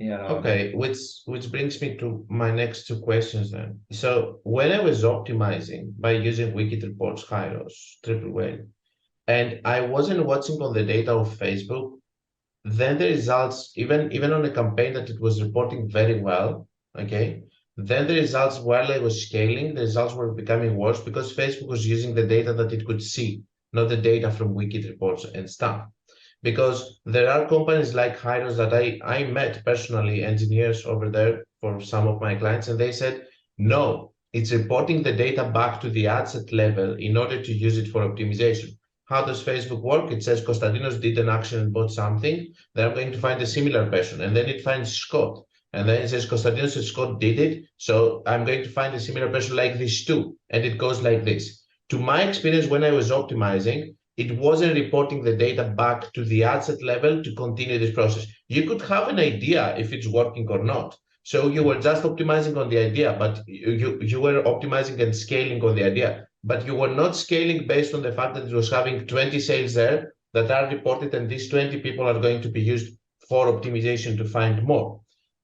Okay, which brings me to my next 2 questions then. So when I was optimizing by using Wiki Reports, Kairos, Triple Whale, and I wasn't watching on the data of Facebook, then the results, even on a campaign that it was reporting very well, okay, then the results, while I was scaling, the results were becoming worse, because Facebook was using the data that it could see, not the data from Wiki Reports and stuff. Because there are companies like Kairos that I met personally, engineers over there for some of my clients, and they said, no, it's reporting the data back to the ad set level in order to use it for optimization. How does Facebook work? It says Konstantinos did an action and bought something. Then I'm going to find a similar person. And then it finds Scott. And then it says Konstantinos and Scott did it. So I'm going to find a similar person like this too. And it goes like this. To my experience, when I was optimizing, it wasn't reporting the data back to the ad set level to continue this process. You could have an idea if it's working or not. So you were just optimizing on the idea, but you were optimizing and scaling on the idea. But you were not scaling based on the fact that it was having 20 sales there that are reported, and these 20 people are going to be used for optimization to find more.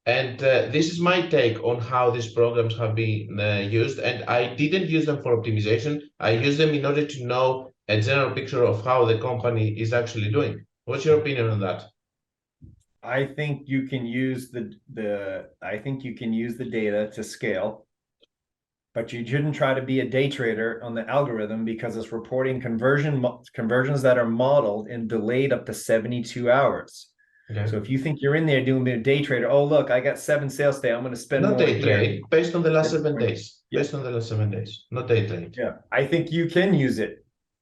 And this is my take on how these programs have been used. And I didn't use them for optimization. I use them in order to know a general picture of how the company is actually doing. What's your opinion on that? I think you can use the data to scale, but you shouldn't try to be a day trader on the algorithm, because it's reporting conversions that are modeled and delayed up to 72 hours. Okay. So if you think you're in there doing a day trader, oh look, I got 7 sales today, I'm going to spend not more day trade, based on the last 7 days. Yeah. Based on the last 7 days, not day trade. Yeah, I think you can use it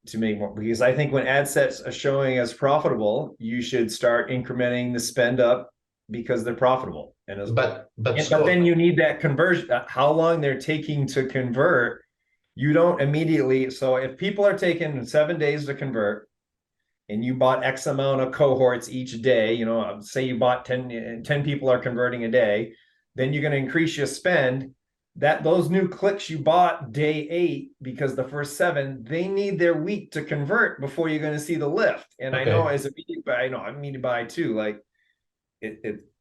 to make more, because I think when ad sets are showing as profitable, you should start incrementing the spend up because they're profitable. But then you need that conversion, how long they're taking to convert. You don't immediately. So if people are taking 7 days to convert, and you bought X amount of cohorts each day, say you bought 10 people are converting a day, then you're going to increase your spend. That those new clicks you bought day 8, because the first 7, they need their week to convert before you're going to see the lift. And okay. I know as a media buyer, I'm media buyer too. Like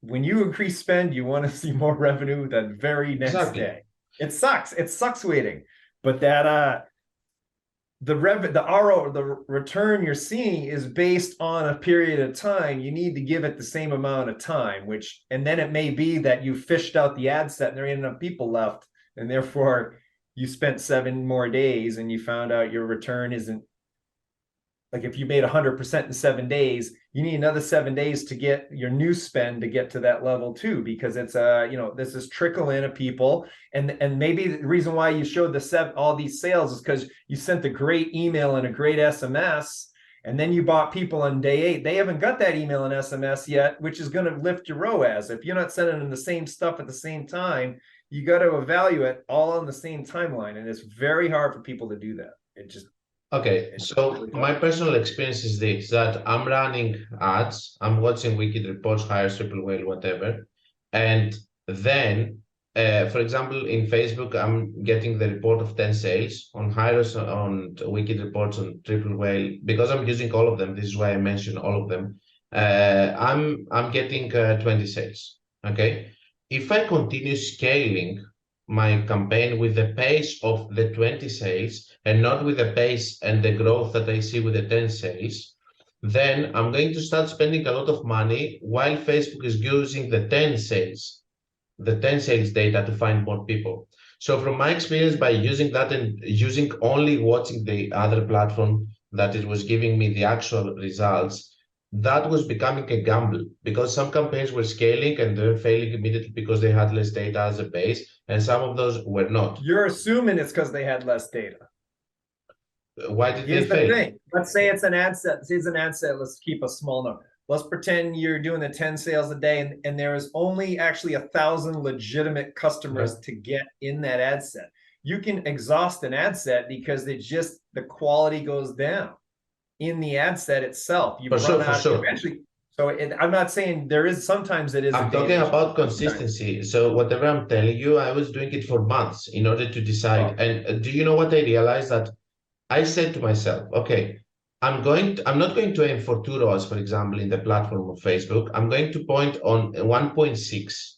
when you increase spend, you want to see more revenue that very next day. It sucks waiting, but that the return you're seeing is based on a period of time. You need to give it the same amount of time, and then it may be that you fished out the ad set and there ain't enough people left, and therefore you spent 7 more days and you found out your return isn't, like if you made 100% in 7 days, you need another 7 days to get your new spend to get to that level too, because it's this is trickle in of people, and maybe the reason why you showed all these sales is because you sent a great email and a great SMS, and then you bought people on day 8. They haven't got that email and SMS yet, which is going to lift your ROAS. If you're not sending them the same stuff at the same time, you got to evaluate all on the same timeline, and it's very hard for people to do that. Okay, so my personal experience is this, that I'm running ads, I'm watching Wiki Reports, Hire, Triple Whale, whatever, and then For example, in Facebook, I'm getting the report of 10 sales on Hyros, on Wicked Reports, on Triple Whale, because I'm using all of them. This is why I mention all of them. I'm getting 20 sales. Okay. If I continue scaling my campaign with the pace of the 20 sales and not with the pace and the growth that I see with the 10 sales, then I'm going to start spending a lot of money while Facebook is using the 10 sales data to find more people. So from my experience, by using that and using only watching the other platform that it was giving me the actual results, that was becoming a gamble because some campaigns were scaling and they're failing immediately because they had less data as a base, and some of those were not. You're assuming it's because they had less data. Why did Here's they fail? The thing. Let's say it's an ad set. Say it's an ad set. Let's keep a small number. Let's pretend you're doing the 10 sales a day and there is only actually 1,000 legitimate customers to get in that ad set. You can exhaust an ad set because the quality goes down in the ad set itself. You run out eventually. So I'm not saying there is, sometimes it is. I'm talking about consistency. So whatever I'm telling you, I was doing it for months in order to decide. Oh. And do you know what I realized? That I said to myself, okay, I'm not going to aim for 2 ROAS, for example, in the platform of Facebook. I'm going to point on 1.6,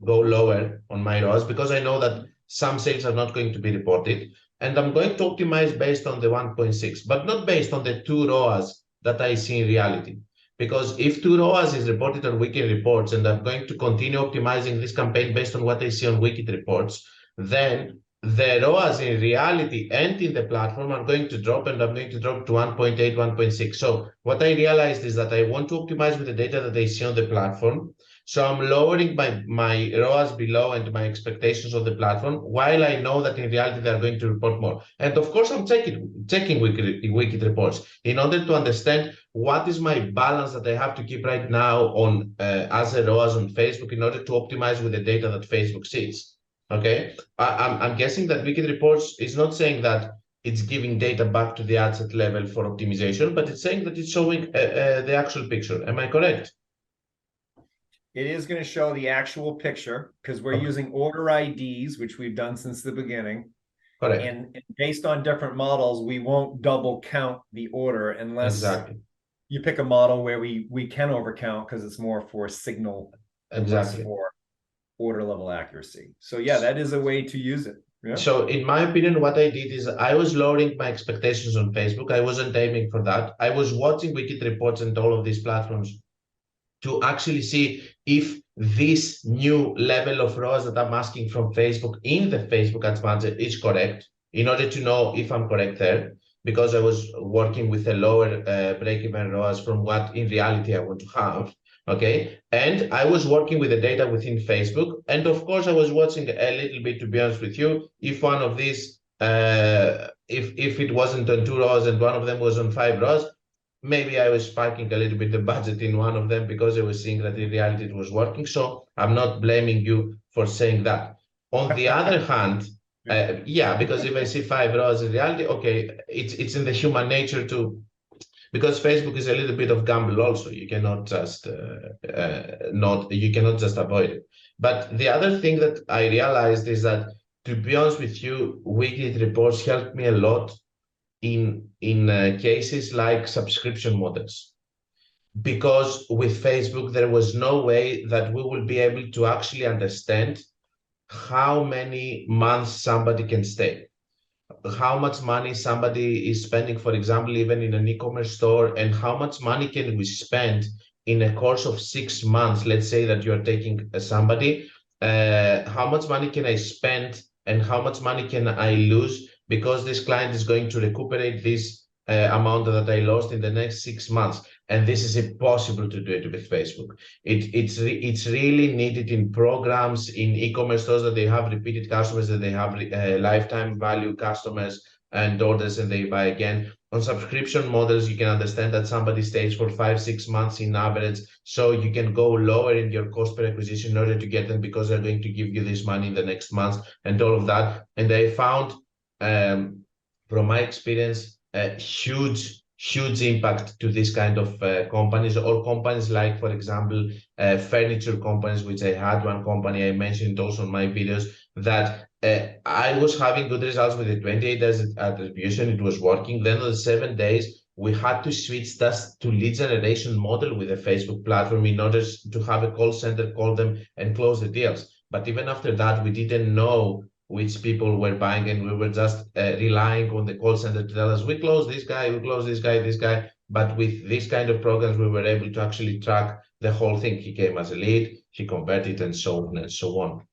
go lower on my ROAS because I know that some sales are not going to be reported. And I'm going to optimize based on the 1.6, but not based on the 2 ROAS that I see in reality. Because if 2 ROAS is reported on Wicked Reports and I'm going to continue optimizing this campaign based on what I see on Wicked Reports, then the ROAS in reality and in the platform are going to drop, and I'm going to drop to 1.8, 1.6. So what I realized is that I want to optimize with the data that I see on the platform. So I'm lowering my ROAS below and my expectations of the platform, while I know that in reality they're going to report more. And of course, I'm checking Wicked Reports in order to understand what is my balance that I have to keep right now on as a ROAS on Facebook in order to optimize with the data that Facebook sees. Okay, I'm guessing that Wicked Reports is not saying that it's giving data back to the ad set level for optimization, but it's saying that it's showing the actual picture. Am I correct? It is going to show the actual picture because we're using order IDs, which we've done since the beginning. Correct. And based on different models, we won't double count the order unless you pick a model where we can overcount because it's more for signal and less for order level accuracy. So yeah, that is a way to use it. Yeah. So in my opinion, what I did is I was lowering my expectations on Facebook. I wasn't aiming for that. I was watching Wicked Reports and all of these platforms to actually see if this new level of ROAS that I'm asking from Facebook in the Facebook Ads Manager is correct, in order to know if I'm correct there, because I was working with a lower break-even ROAS from what in reality I want to have. Okay, and I was working with the data within Facebook, and of course I was watching a little bit, to be honest with you, if one of these, if it wasn't on 2 ROAS and one of them was on 5 ROAS, maybe I was spiking a little bit the budget in one of them because I was seeing that in reality it was working. So I'm not blaming you for saying that. On the other hand, yeah, because if I see 5 ROAS in reality, okay, it's in the human nature to. Because Facebook is a little bit of gamble also. You cannot just you cannot just avoid it. But the other thing that I realized is that, to be honest with you, Wicked Reports helped me a lot in cases like subscription models. Because with Facebook, there was no way that we will be able to actually understand how many months somebody can stay, how much money somebody is spending, for example, even in an e-commerce store, and how much money can we spend in a course of 6 months. Let's say that you're taking somebody, how much money can I spend and how much money can I lose because this client is going to recuperate this amount that I lost in the next 6 months. And this is impossible to do it with Facebook. It's really needed in programs, in e-commerce stores that they have repeated customers, that they have lifetime value customers and orders and they buy again. On subscription models, you can understand that somebody stays for 5-6 months in average, so you can go lower in your cost per acquisition in order to get them because they're going to give you this money in the next months and all of that. And I found, from my experience, a huge huge impact to this kind of companies, or companies like, for example, furniture companies, which I had one company, I mentioned also in my videos, that I was having good results with the 28 days attribution, it was working. Then on the 7 days, we had to switch just to lead generation model with the Facebook platform in order to have a call center call them and close the deals. But even after that, we didn't know which people were buying, and we were just relying on the call center to tell us, we close this guy, we close this guy, this guy. But with this kind of programs, we were able to actually track the whole thing. He came as a lead, he converted, and so on and so on.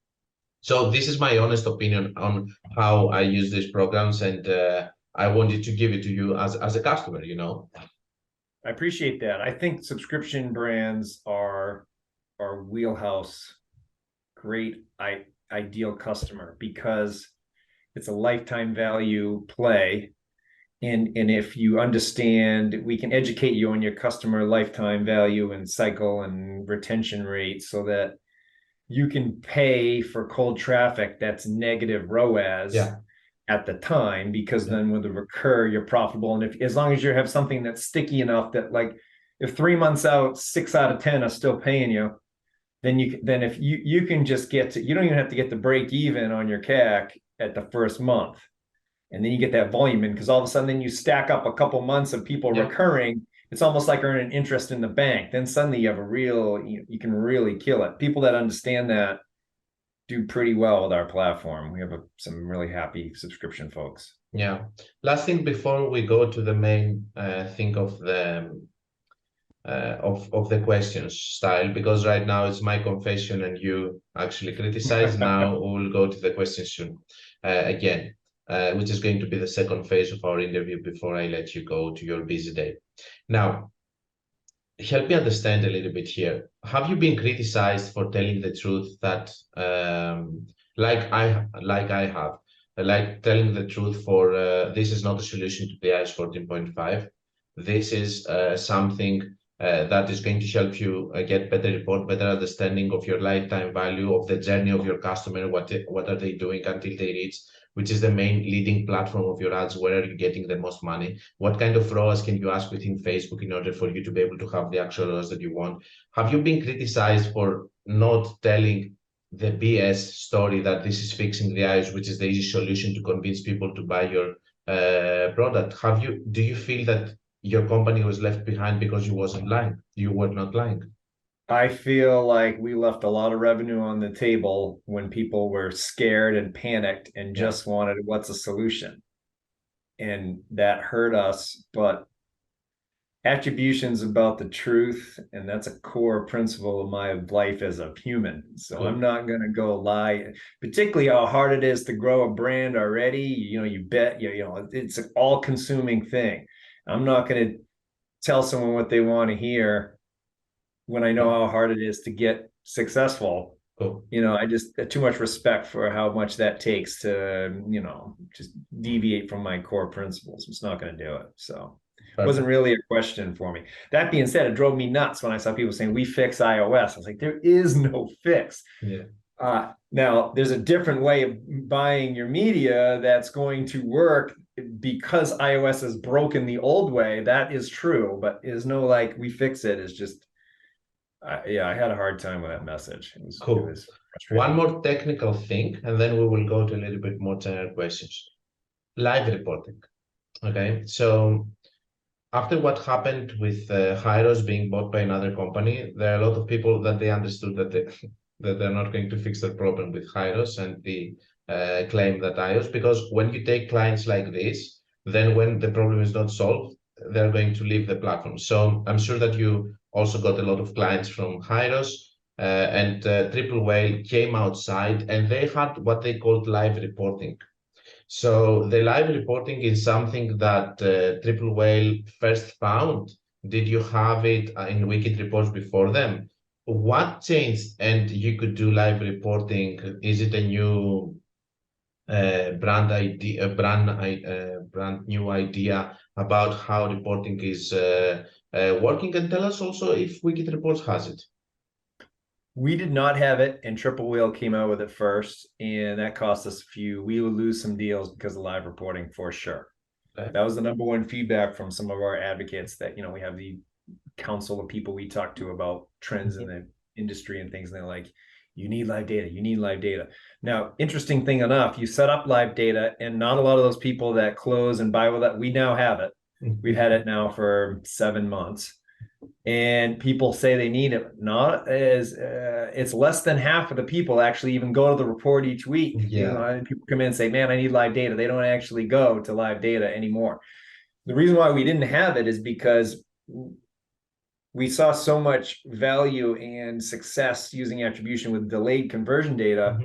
So this is my honest opinion on how I use these programs, and I wanted to give it to you as a customer, you know. I appreciate that. I think subscription brands are wheelhouse, great ideal customer, because it's a lifetime value play. And if you understand, we can educate you on your customer lifetime value and cycle and retention rate, so that you can pay for cold traffic that's negative ROAS at the time, because then with the recur, you're profitable. And if, as long as you have something that's sticky enough that, like, if 3 months out, 6 out of 10 are still paying you, then if you can just get to, you don't even have to get the break even on your CAC at the first month. And then you get that volume in, because all of a sudden then you stack up a couple months of people recurring. It's almost like earning interest in the bank. Then suddenly you have a real, you can really kill it. People that understand that do pretty well with our platform. We have some really happy subscription folks. Yeah. Last thing before we go to the main thing of the questions style, because right now it's my confession and you actually criticize. Now we'll go to the questions soon again, which is going to be the second phase of our interview before I let you go to your busy day. Now, help me understand a little bit here. Have you been criticized for telling the truth, that like I have, like telling the truth for this is not a solution to the iOS 14.5. This is something that is going to help you get better report, better understanding of your lifetime value, of the journey of your customer, what are they doing until they reach, which is the main leading platform of your ads, where are you getting the most money, what kind of ROAS can you ask within Facebook in order for you to be able to have the actual ROAS that you want. Have you been criticized for not telling the BS story that this is fixing the iOS, which is the easy solution to convince people to buy your product? Do you feel that your company was left behind because you wasn't lying? You were not lying. I feel like we left a lot of revenue on the table when people were scared and panicked and just wanted, what's a solution? And that hurt us. But attribution's about the truth, and that's a core principle of my life as a human. So I'm not going to go lie, particularly how hard it is to grow a brand already. You bet, it's an all-consuming thing. I'm not going to tell someone what they want to hear when I know how hard it is to get successful. I just too much respect for how much that takes to, just deviate from my core principles. I'm just not going to do it. So it wasn't really a question for me. That being said, it drove me nuts when I saw people saying, we fix iOS. I was like, there is no fix. Now, there's a different way of buying your media that's going to work, because iOS has broken the old way. That is true, but there's no like, we fix it. It's just, I had a hard time with that message. It was One more technical thing, and then we will go to a little bit more general questions. Live reporting. Okay, so after what happened with Hyros being bought by another company, there are a lot of people that they understood that they're not going to fix the problem with Hyros and the claim that iOS, because when you take clients like this, then when the problem is not solved, they're going to leave the platform. So I'm sure that you also got a lot of clients from Hyros, and Triple Whale came outside and they had what they called live reporting. So the live reporting is something that Triple Whale first found. Did you have it in Wicked Reports before them? What changed and you could do live reporting? Is it a new brand new idea about how reporting is working? And tell us also if Wicked Reports has it. We did not have it, and Triple Whale came out with it first, and that cost us a few. We will lose some deals because of live reporting for sure. That was the number one feedback from some of our advocates that, we have the council of people we talk to about trends in the industry and things. And they're like, you need live data. You need live data. Now, interesting thing enough, you set up live data and not a lot of those people that close and buy with that, we now have it. We've had it now for 7 months. And people say they need it. Not as it's less than half of the people actually even go to the report each week. People come in and say, man, I need live data. They don't actually go to live data anymore. The reason why we didn't have it is because we saw so much value and success using attribution with delayed conversion data.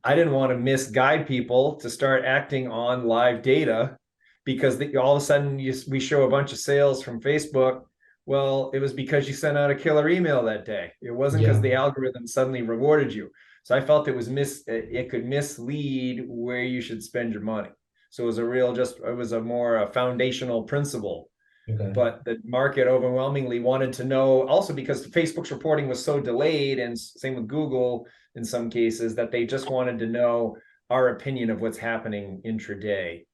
I didn't want to misguide people to start acting on live data because all of a sudden we show a bunch of sales from Facebook. Well, it was because you sent out a killer email that day. It wasn't because the algorithm suddenly rewarded you. So I felt it could mislead where you should spend your money. So it was a more foundational principle. Okay. But the market overwhelmingly wanted to know, also because Facebook's reporting was so delayed, and same with Google in some cases, that they just wanted to know our opinion of what's happening intraday.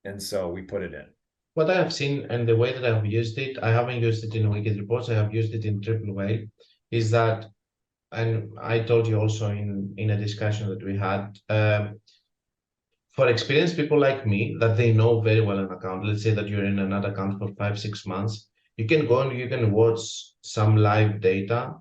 And so we put it in. What I have seen and the way that I have used it, I haven't used it in Wicked Reports, I have used it in Triple Whale, is that, and I told you also in a discussion that we had, for experienced people like me that they know very well an account, let's say that you're in another account for 5-6 months, you can go and you can watch some live data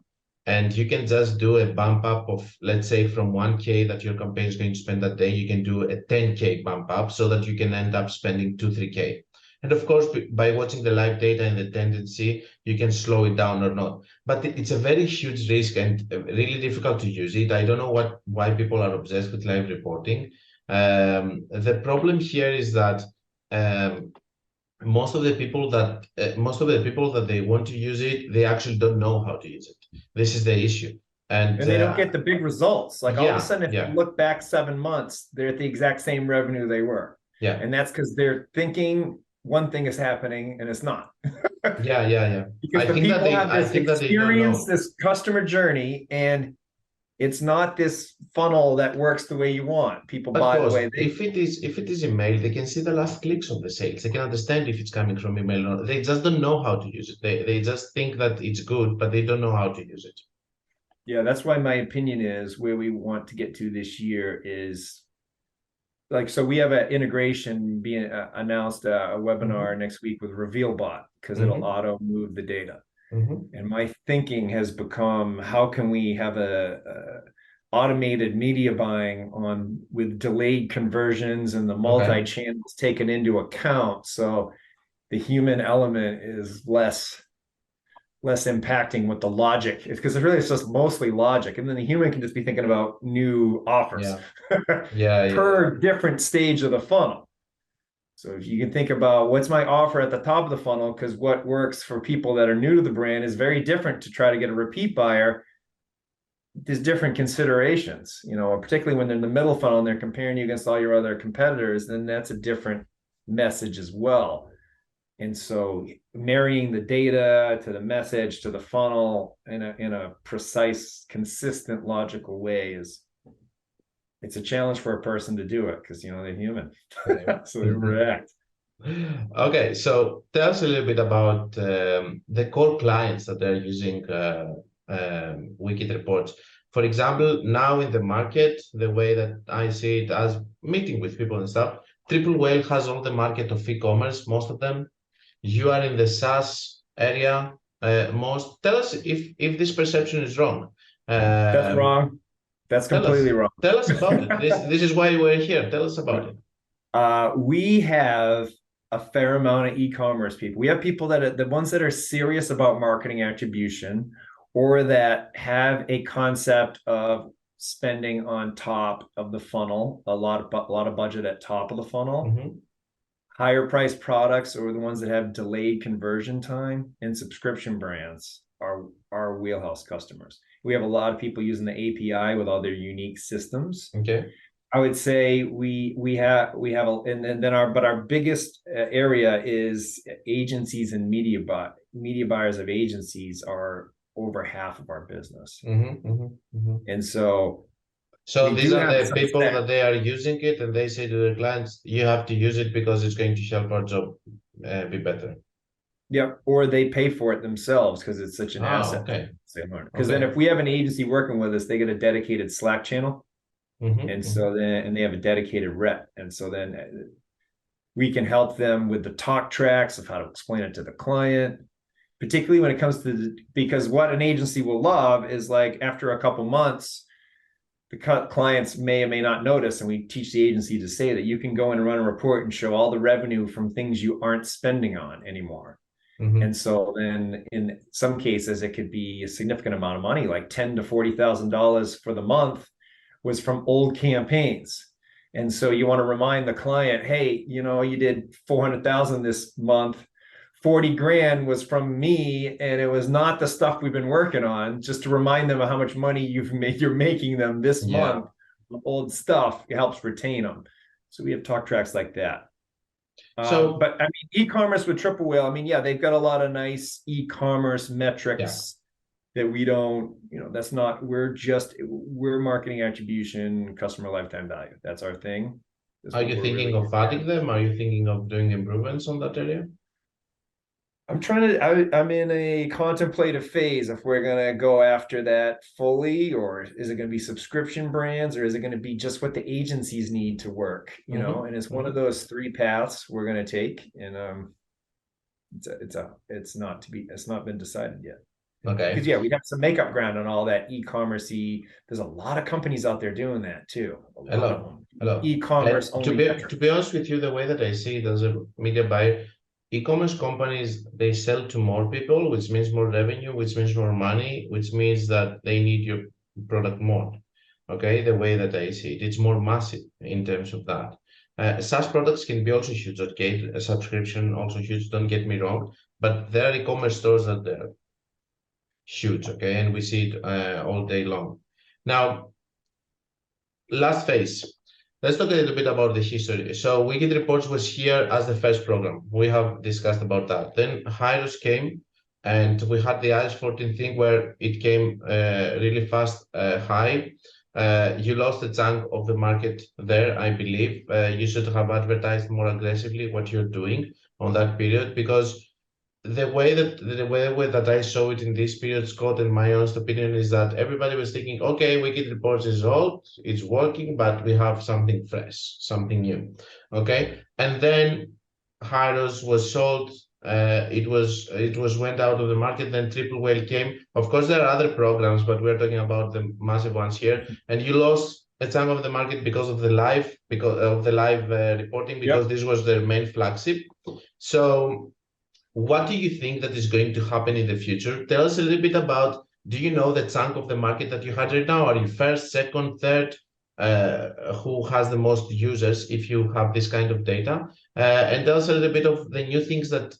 and you can just do a bump up of, let's say, from 1K that your campaign is going to spend that day, you can do a 10K bump up so that you can end up spending 2-3K. And of course, by watching the live data and the tendency, you can slow it down or not. But it's a very huge risk and really difficult to use it. I don't know why people are obsessed with live reporting. The problem here is that most of the people that they want to use it, they actually don't know how to use it. This is the issue. And they don't get the big results. Like all of a sudden, if you look back 7 months, they're at the exact same revenue they were. Yeah. And that's because they're thinking one thing is happening and it's not. Yeah. Because the people have this experience, this customer journey, and it's not this funnel that works the way you want. People buy the way they. If it is email, they can see the last clicks of the sales. They can understand if it's coming from email or not. They just don't know how to use it. They just think that it's good, but they don't know how to use it. Yeah, that's why my opinion is where we want to get to this year is so we have an integration being announced, a webinar next week with RevealBot because it'll auto move the data. And my thinking has become, how can we have a automated media buying with delayed conversions and the multi-channels taken into account, so the human element is less impacting with the logic. It's because it's just mostly logic, and then the human can just be thinking about new offers per different stage of the funnel. So if you can think about what's my offer at the top of the funnel, because what works for people that are new to the brand is very different to try to get a repeat buyer. There's different considerations, particularly when they're in the middle funnel and they're comparing you against all your other competitors, then that's a different message as well. And so marrying the data to the message to the funnel in a precise, consistent, logical way it's a challenge for a person to do it because they're human. So they react. Okay, so tell us a little bit about the core clients that are using Wicked Reports. For example, now in the market, the way that I see it as meeting with people and stuff, Triple Whale has all the market of e-commerce, most of them. You are in the SaaS area. Tell us if this perception is wrong. That's wrong. That's completely wrong. Tell us about it. This is why we're here. Tell us about it. We have a fair amount of e-commerce people. We have people that are the ones that are serious about marketing attribution, or that have a concept of spending on top of the funnel, a lot of budget at top of the funnel. Higher priced products, or the ones that have delayed conversion time, and subscription brands are our wheelhouse customers. We have a lot of people using the API with all their unique systems. Okay. I would say but our biggest area is agencies and media buyers of agencies are over half of our business. And so So We these do are have the some people staff. that they are using it, and they say to their clients, "You have to use it because it's going to help our job be better." Yep, or they pay for it themselves because it's such an asset. Okay. Because then if we have an agency working with us, they get a dedicated Slack channel. And so then, and they have a dedicated rep. And so then we can help them with the talk tracks of how to explain it to the client, particularly when it comes to because what an agency will love is like after a couple months, the clients may or may not notice. And we teach the agency to say that you can go in and run a report and show all the revenue from things you aren't spending on anymore. And so then in some cases, it could be a significant amount of money, like $10,000 to $40,000 for the month was from old campaigns. And so you want to remind the client, hey, you know, you did 400,000 this month, 40 grand was from me, and it was not the stuff we've been working on, just to remind them of how much money you're making them this month. Old stuff, it helps retain them. So we have talk tracks like that. But I mean, e-commerce with Triple Whale, I mean, yeah, they've got a lot of nice e-commerce metrics that we don't, you know, that's not, we're marketing attribution, customer lifetime value. That's our thing. Are you thinking of adding them? Are you thinking of doing improvements on that area? I'm in a contemplative phase if we're going to go after that fully, or is it going to be subscription brands, or is it going to be just what the agencies need to work, you know? And it's one of those three paths we're going to take. And it's not been decided yet. Okay. Because we have some makeup ground on all that e-commerce-y. There's a lot of companies out there doing that too. Hello. E-commerce only. To be honest with you, the way that I see it as a media buyer, e-commerce companies, they sell to more people, which means more revenue, which means more money, which means that they need your product more. Okay, the way that I see it, it's more massive in terms of that. SaaS products can be also huge. Okay, a subscription also huge. Don't get me wrong, but there are e-commerce stores that are huge. Okay, and we see it all day long. Now, last phase. Let's talk a little bit about the history. So Wicked Reports was here as the first program. We have discussed about that. Then Hyros came, and we had the iOS 14 thing where it came really fast high. You lost a chunk of the market there, I believe. You should have advertised more aggressively what you're doing on that period, because the way that I saw it in this period, Scott, and my honest opinion is that everybody was thinking, okay, Wicked Reports is old, it's working, but we have something fresh, something new. Okay, and then Hyros was sold. It was went out of the market. Then Triple Whale came. Of course, there are other programs, but we're talking about the massive ones here. And you lost a chunk of the market because of the live reporting, because this was their main flagship. So what do you think that is going to happen in the future? Tell us a little bit about, do you know the chunk of the market that you had right now? Are you first, second, third? Who has the most users if you have this kind of data? And tell us a little bit of the new things that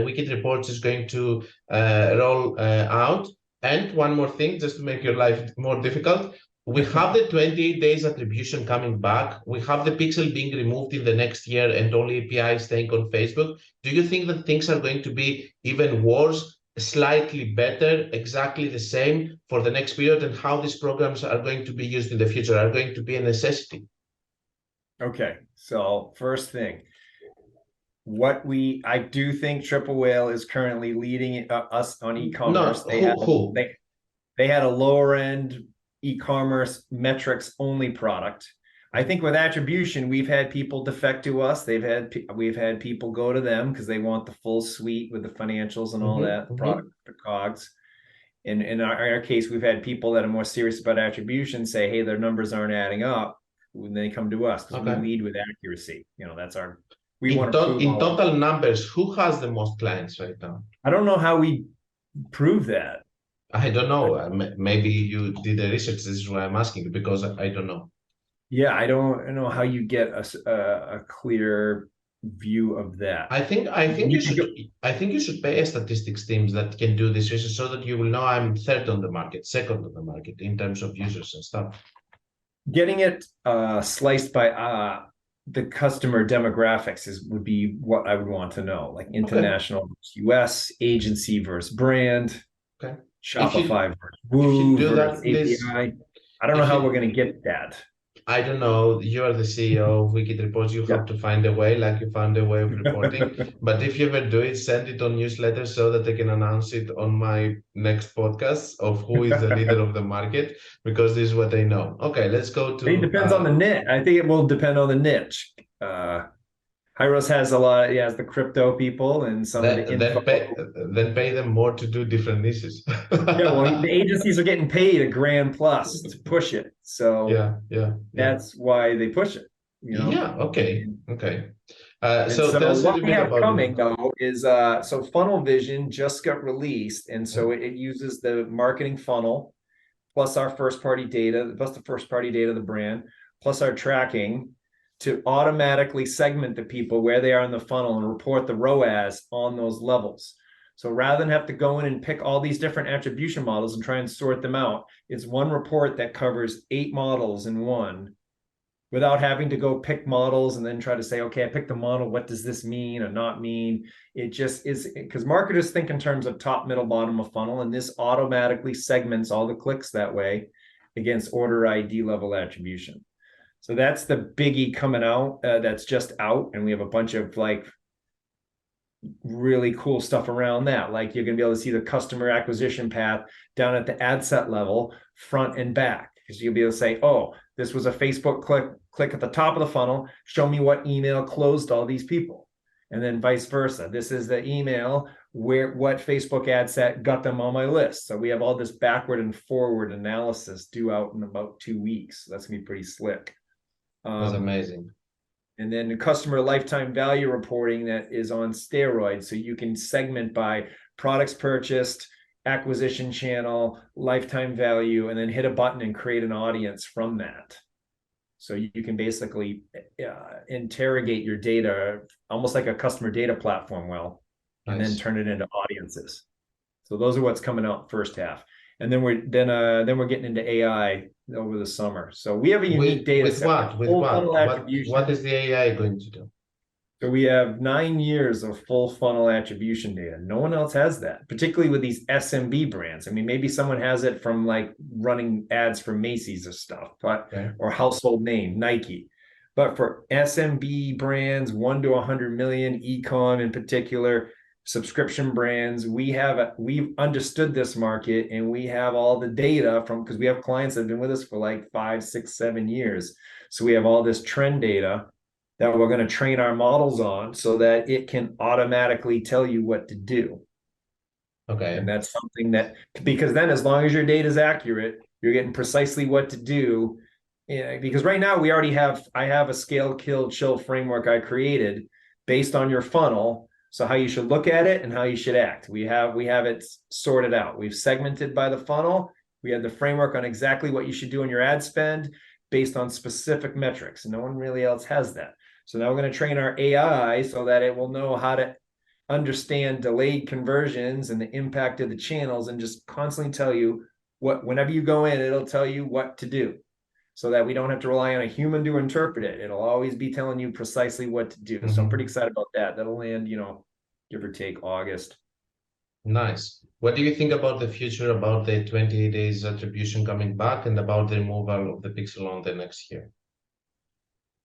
Wicked Reports is going to roll out. And one more thing, just to make your life more difficult, we have the 28 days attribution coming back. We have the pixel being removed in the next year and only API staying on Facebook. Do you think that things are going to be even worse, slightly better, exactly the same for the next period, and how these programs are going to be used in the future, are going to be a necessity? Okay, so first thing, I do think Triple Whale is currently leading us on e-commerce. No, they had a lower end e-commerce metrics only product. I think with attribution, we've had people defect to us. We've had people go to them because they want the full suite with the financials and all that, the product, the COGS. In our case, we've had people that are more serious about attribution say, hey, their numbers aren't adding up when they come to us, because we lead with accuracy. You know, that's our, in total numbers, who has the most clients right now? I don't know how we prove that. I don't know. Maybe you did the research. This is why I'm asking, because I don't know. Yeah, I don't know how you get a clear view of that. I think you should pay a statistics teams that can do this research so that you will know I'm third on the market, second on the market in terms of users and stuff. Getting it sliced by the customer demographics would be what I would want to know, like international versus US, agency versus brand. Okay. Shopify versus Woo versus API. I don't know If how you- we're going to get that. I don't know. You're the CEO of Wiki Reports. You have to find a way, like you found a way of reporting. But if you ever do it, send it on newsletter so that I can announce it on my next podcast of who is the leader of the market, because this is what I know. Okay, let's go to. It depends on the niche. I think it will depend on the niche. Hyros has a lot. He has the crypto people and some of the info. Then pay them more to do different niches. Yeah, well, the agencies are getting paid $1,000 plus to push it. So yeah. that's why they push it. Yeah. Okay. So tell us a what little we bit have about coming it. though is so Funnel Vision just got released, and so it uses the marketing funnel plus our first party data, plus the first party data of the brand, plus our tracking to automatically segment the people where they are in the funnel and report the ROAS on those levels. So rather than have to go in and pick all these different attribution models and try and sort them out, it's one report that covers 8 models in one, without having to go pick models and then try to say, okay, I picked the model, what does this mean or not mean? It just is, because marketers think in terms of top, middle, bottom of funnel, and this automatically segments all the clicks that way against order ID level attribution. So that's the biggie coming out, that's just out, and we have a bunch of like really cool stuff around that. Like you're going to be able to see the customer acquisition path down at the ad set level, front and back, because you'll be able to say, oh, this was a Facebook click at the top of the funnel. Show me what email closed all these people. And then vice versa. This is the email what Facebook ad set got them on my list. So we have all this backward and forward analysis due out in about 2 weeks. So that's going to be pretty slick. That's amazing. And then the customer lifetime value reporting that is on steroids. So you can segment by products purchased, acquisition channel, lifetime value, and then hit a button and create an audience from that. So you can basically interrogate your data almost like a customer data platform and then turn it into audiences. So those are what's coming out first half. And then we're getting into AI over the summer. So we have a unique data set. With what? What is the AI going to do? So we have 9 years of full funnel attribution data. No one else has that, particularly with these SMB brands. I mean, maybe someone has it from like running ads for Macy's or stuff, or household name, Nike. But for SMB brands, 1 to 100 million, e-com in particular, subscription brands, we've understood this market, and we have all the data because we have clients that have been with us for like 5, 6, 7 years. So we have all this trend data that we're going to train our models on so that it can automatically tell you what to do. Okay. And that's something that, because then as long as your data is accurate, you're getting precisely what to do. Because right now I have a scale, kill, chill framework I created based on your funnel. So how you should look at it and how you should act. We have it sorted out. We've segmented by the funnel. We have the framework on exactly what you should do in your ad spend based on specific metrics. And no one really else has that. So now we're going to train our AI so that it will know how to understand delayed conversions and the impact of the channels, and just constantly tell you whenever you go in, it'll tell you what to do, so that we don't have to rely on a human to interpret it. It'll always be telling you precisely what to do. So I'm pretty excited about that. That'll land, give or take August. Nice. What do you think about the future, about the 28 days attribution coming back, and about the removal of the pixel on the next year?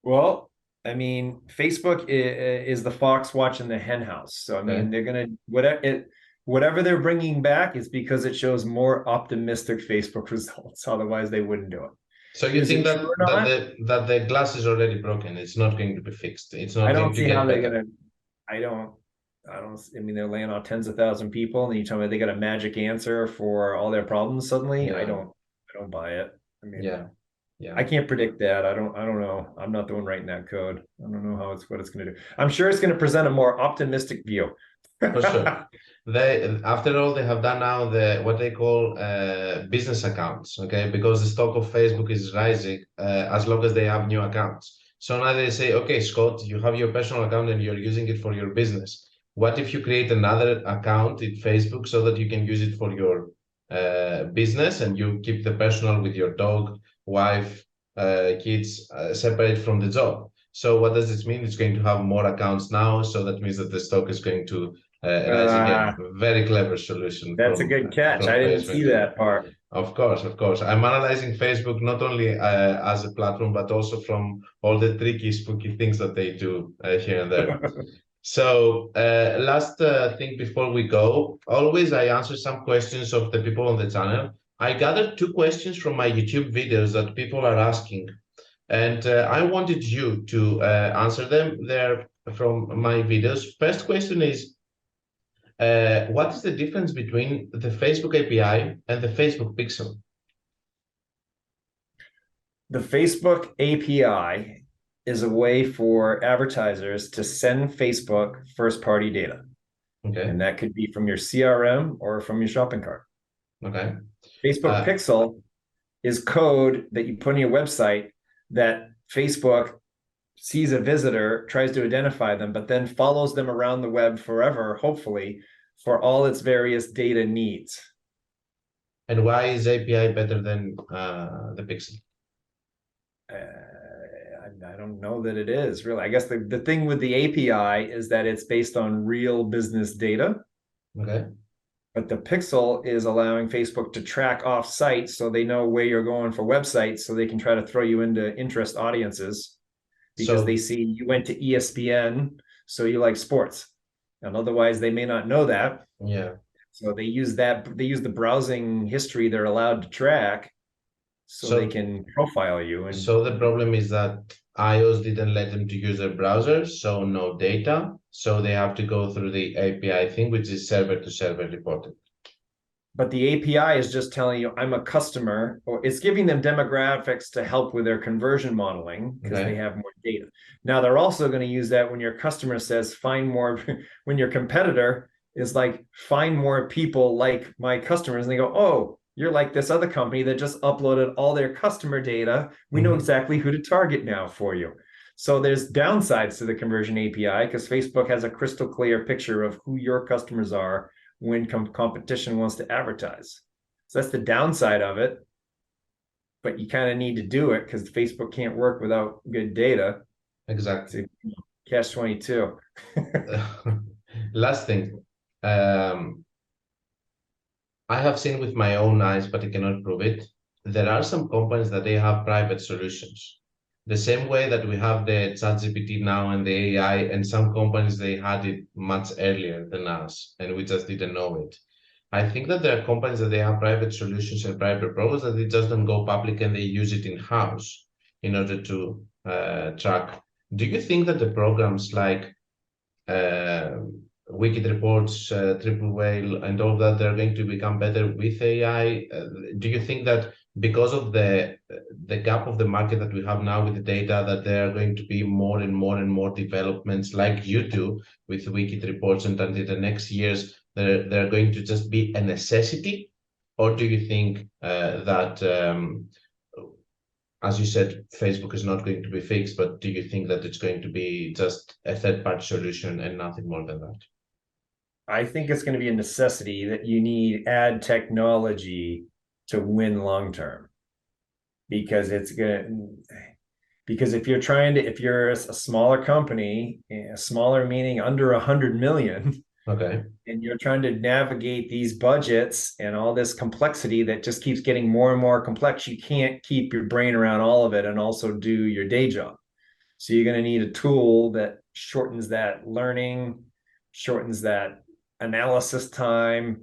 Well, I mean, Facebook is the fox watching the hen house. So, I mean, they're going to, whatever they're bringing back is because it shows more optimistic Facebook results. Otherwise, they wouldn't do it. So you think that the glass is already broken? It's not going to be fixed. It's not. I don't see how they're going to. I mean, they're laying off tens of thousands of people, and you tell me they got a magic answer for all their problems suddenly. Yeah. I don't buy it. I mean, yeah. I can't predict that. I don't know. I'm not the one writing that code. I don't know what it's going to do. I'm sure it's going to present a more optimistic view. For sure. After all, they have done now what they call business accounts, okay? Because the stock of Facebook is rising as long as they have new accounts. So now they say, okay, Scott, you have your personal account and you're using it for your business. What if you create another account in Facebook so that you can use it for your business, and you keep the personal with your dog, wife, kids separate from the job? So what does this mean? It's going to have more accounts now. So that means that the stock is going to And I think a very clever solution That's a from good catch. from I didn't Facebook. see that part. Of course. I'm analyzing Facebook not only as a platform, but also from all the tricky, spooky things that they do here and there. So last thing before we go, always I answer some questions of the people on the channel. I gathered 2 questions from my YouTube videos that people are asking, and I wanted you to answer them. They're from my videos. First question is, what is the difference between the Facebook API and the Facebook Pixel? The Facebook API is a way for advertisers to send Facebook first-party data. Okay. And that could be from your CRM or from your shopping cart. Okay. Facebook Pixel is code that you put on your website that Facebook sees a visitor, tries to identify them, but then follows them around the web forever, hopefully, for all its various data needs. And why is API better than the Pixel? I don't know that it is really. I guess the thing with the API is that it's based on real business data. Okay. But the Pixel is allowing Facebook to track off site so they know where you're going for websites, so they can try to throw you into interest audiences because they see you went to ESPN, so you like sports. And otherwise they may not know that. Yeah. So they use the browsing history they're allowed to track so they can profile you. And so the problem is that iOS didn't let them to use their browser, so no data. So they have to go through the API thing, which is server to server reporting. But the API is just telling you, I'm a customer, or it's giving them demographics to help with their conversion modeling because they have more data. Now, they're also going to use that when your customer says, find more, when your competitor is like, find more people like my customers. And they go, oh, you're like this other company that just uploaded all their customer data. We know exactly who to target now for you. So there's downsides to the conversion API because Facebook has a crystal clear picture of who your customers are when competition wants to advertise. So that's the downside of it. But you kind of need to do it because Facebook can't work without good data. Exactly. Catch 22. Last thing. I have seen with my own eyes, but I cannot prove it. There are some companies that they have private solutions. The same way that we have the ChatGPT now and the AI, and some companies, they had it much earlier than us, and we just didn't know it. I think that there are companies that they have private solutions and private programs that they just don't go public and they use it in-house in order to track. Do you think that the programs like Wicked Reports, Triple Whale, and all that, they're going to become better with AI? Do you think that because of the gap of the market that we have now with the data, that there are going to be more and more developments like you do with Wicked Reports, and that in the next years they're going to just be a necessity? Or do you think that as you said, Facebook is not going to be fixed, but do you think that it's going to be just a third-party solution and nothing more than that? I think it's going to be a necessity that you need ad technology to win long-term, because if you're a smaller company, smaller meaning under 100 million, okay, and you're trying to navigate these budgets and all this complexity that just keeps getting more and more complex, you can't keep your brain around all of it and also do your day job. So you're going to need a tool that shortens that learning, shortens that analysis time.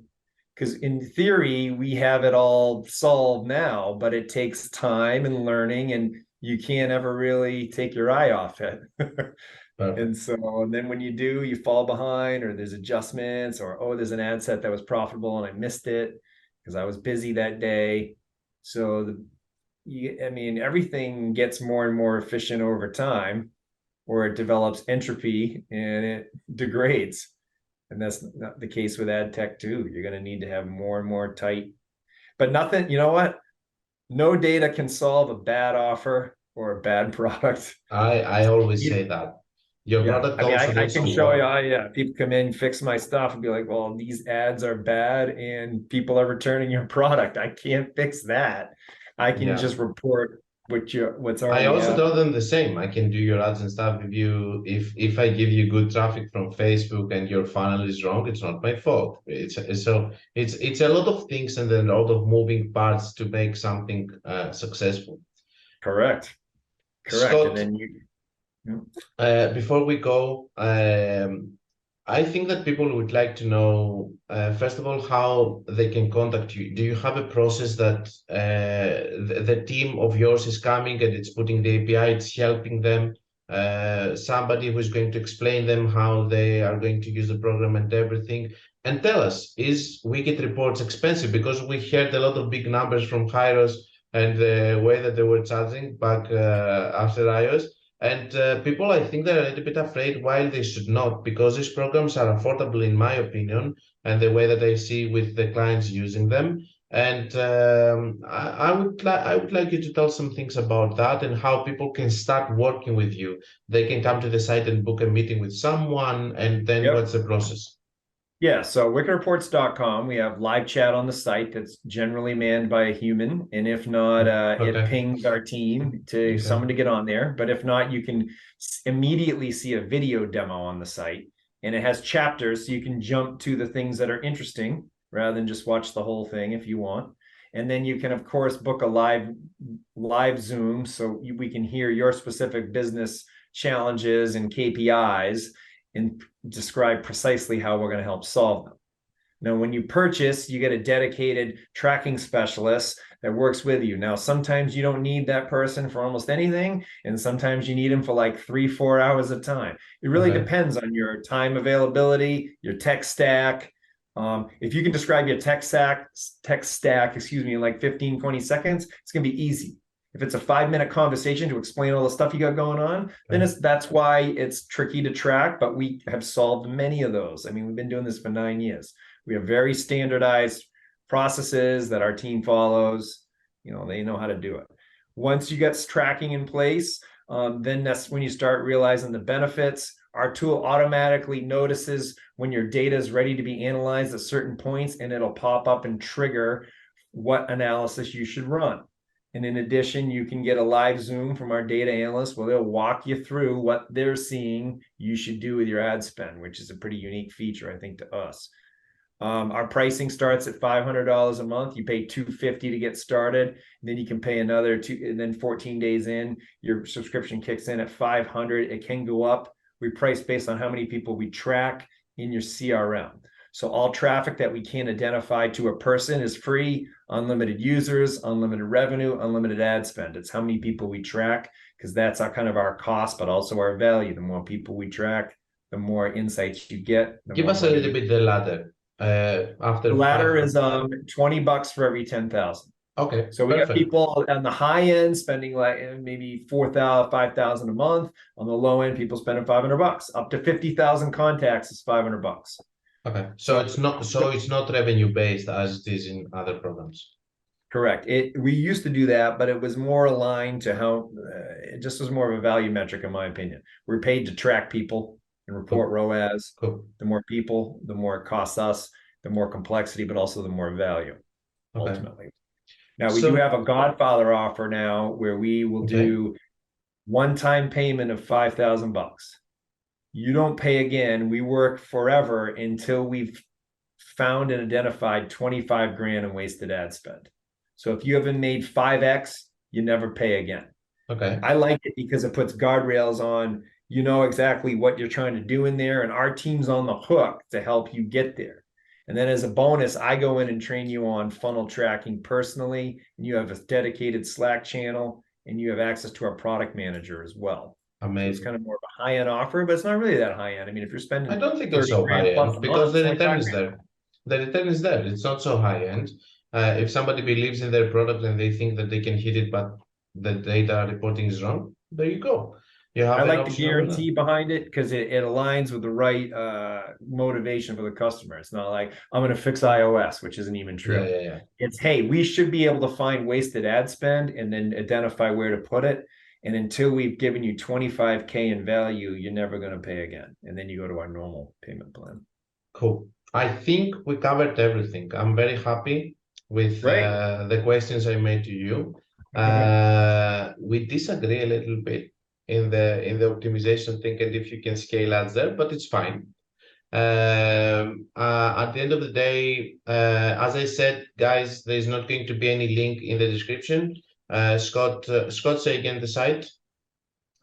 Because in theory, we have it all solved now, but it takes time and learning, and you can't ever really take your eye off it. And then when you do, you fall behind, or there's adjustments, or, oh, there's an ad set that was profitable and I missed it because I was busy that day. So everything gets more and more efficient over time, or it develops entropy and it degrades. And that's not the case with ad tech too. You're going to need to have more and more tight, but nothing, you know what? No data can solve a bad offer or a bad product. I always say that. Your product also I can show you, people come in, fix my stuff and be like, well, these ads are bad and people are returning your product. I can't fix that. I can just report what's I already also out. told them the same. I can do your ads and stuff if you if I give you good traffic from Facebook and your funnel is wrong, it's not my fault. It's a lot of things and then a lot of moving parts to make something successful. Correct. And Scott, then you. before we go, I think that people would like to know, first of all, how they can contact you. Do you have a process that the team of yours is coming and it's putting the API, it's helping them, somebody who's going to explain them how they are going to use the program and everything? And tell us, is Wiki Reports expensive? Because we heard a lot of big numbers from Hyros and the way that they were charging back after iOS. And people, I think they're a little bit afraid while they should not, because these programs are affordable, in my opinion, and the way that I see with the clients using them. And I would like you to tell some things about that and how people can start working with you. They can come to the site and book a meeting with someone, and then Yep. what's the process? Yeah, so wickedreports.com, we have live chat on the site that's generally manned by a human. And if not, it Okay. pings our team to someone to get on there. But if not, you can immediately see a video demo on the site. And it has chapters, so you can jump to the things that are interesting rather than just watch the whole thing if you want. And then you can, of course, book a live Zoom so we can hear your specific business challenges and KPIs and describe precisely how we're going to help solve them. Now, when you purchase, you get a dedicated tracking specialist that works with you. Now, sometimes you don't need that person for almost anything, and sometimes you need them for like 3-4 hours at a time. It really depends on your time availability, your tech stack. If you can describe your tech stack, in like 15-20 seconds, it's going to be easy. If it's a 5-minute conversation to explain all the stuff you got going on, then that's why it's tricky to track, but we have solved many of those. I mean, we've been doing this for 9 years. We have very standardized processes that our team follows. They know how to do it. Once you get tracking in place, then that's when you start realizing the benefits. Our tool automatically notices when your data is ready to be analyzed at certain points, and it'll pop up and trigger what analysis you should run. And in addition, you can get a live Zoom from our data analyst where they'll walk you through what they're seeing you should do with your ad spend, which is a pretty unique feature, I think, to us. Our pricing starts at $500 a month. You pay $250 to get started, and then you can pay another and then 14 days in, your subscription kicks in at $500. It can go up. We price based on how many people we track in your CRM. So all traffic that we can identify to a person is free, unlimited users, unlimited revenue, unlimited ad spend. It's how many people we track, because that's our cost, but also our value. The more people we track, the more insights you get. Give us a little bit the ladder. After the ladder is $20 for every 10,000. Okay. So we got people on the high end spending like maybe 4,000, 5,000 a month. On the low end, people spending $500. Up to 50,000 contacts is $500. Okay, so it's not revenue based as it is in other programs. Correct. We used to do that, but it was more aligned to how it just was more of a value metric, in my opinion. We're paid to track people and report ROAS. Cool. The more people, the more it costs us, the more complexity, but also the more value ultimately. Now we do have a Godfather offer now where we will do one-time payment of $5,000. You don't pay again. We work forever until we've found and identified 25 grand in wasted ad spend. So if you haven't made 5x, you never pay again. Okay. I like it because it puts guardrails on, exactly what you're trying to do in there, and our team's on the hook to help you get there. And then as a bonus, I go in and train you on funnel tracking personally, and you have a dedicated Slack channel, and you have access to our product manager as well. Amazing. So it's kind of more of a high-end offer, but it's not really that high-end. I mean, if you're spending, I don't think it's so high-end because the return is there. The return is there. It's not so high-end. If somebody believes in their product and they think that they can hit it, but the data reporting is wrong, there you go. I like the guarantee behind it because it aligns with the right motivation for the customer. It's not like I'm going to fix iOS, which isn't even true. Yeah. It's, hey, we should be able to find wasted ad spend and then identify where to put it. And until we've given you 25K in value, you're never going to pay again. And then you go to our normal payment plan. Cool. I think we covered everything. I'm very happy with the questions I made to you. We disagree a little bit in the optimization thing and if you can scale ads there, but it's fine. At the end of the day, as I said, guys, there is not going to be any link in the description. Scott, say again the site.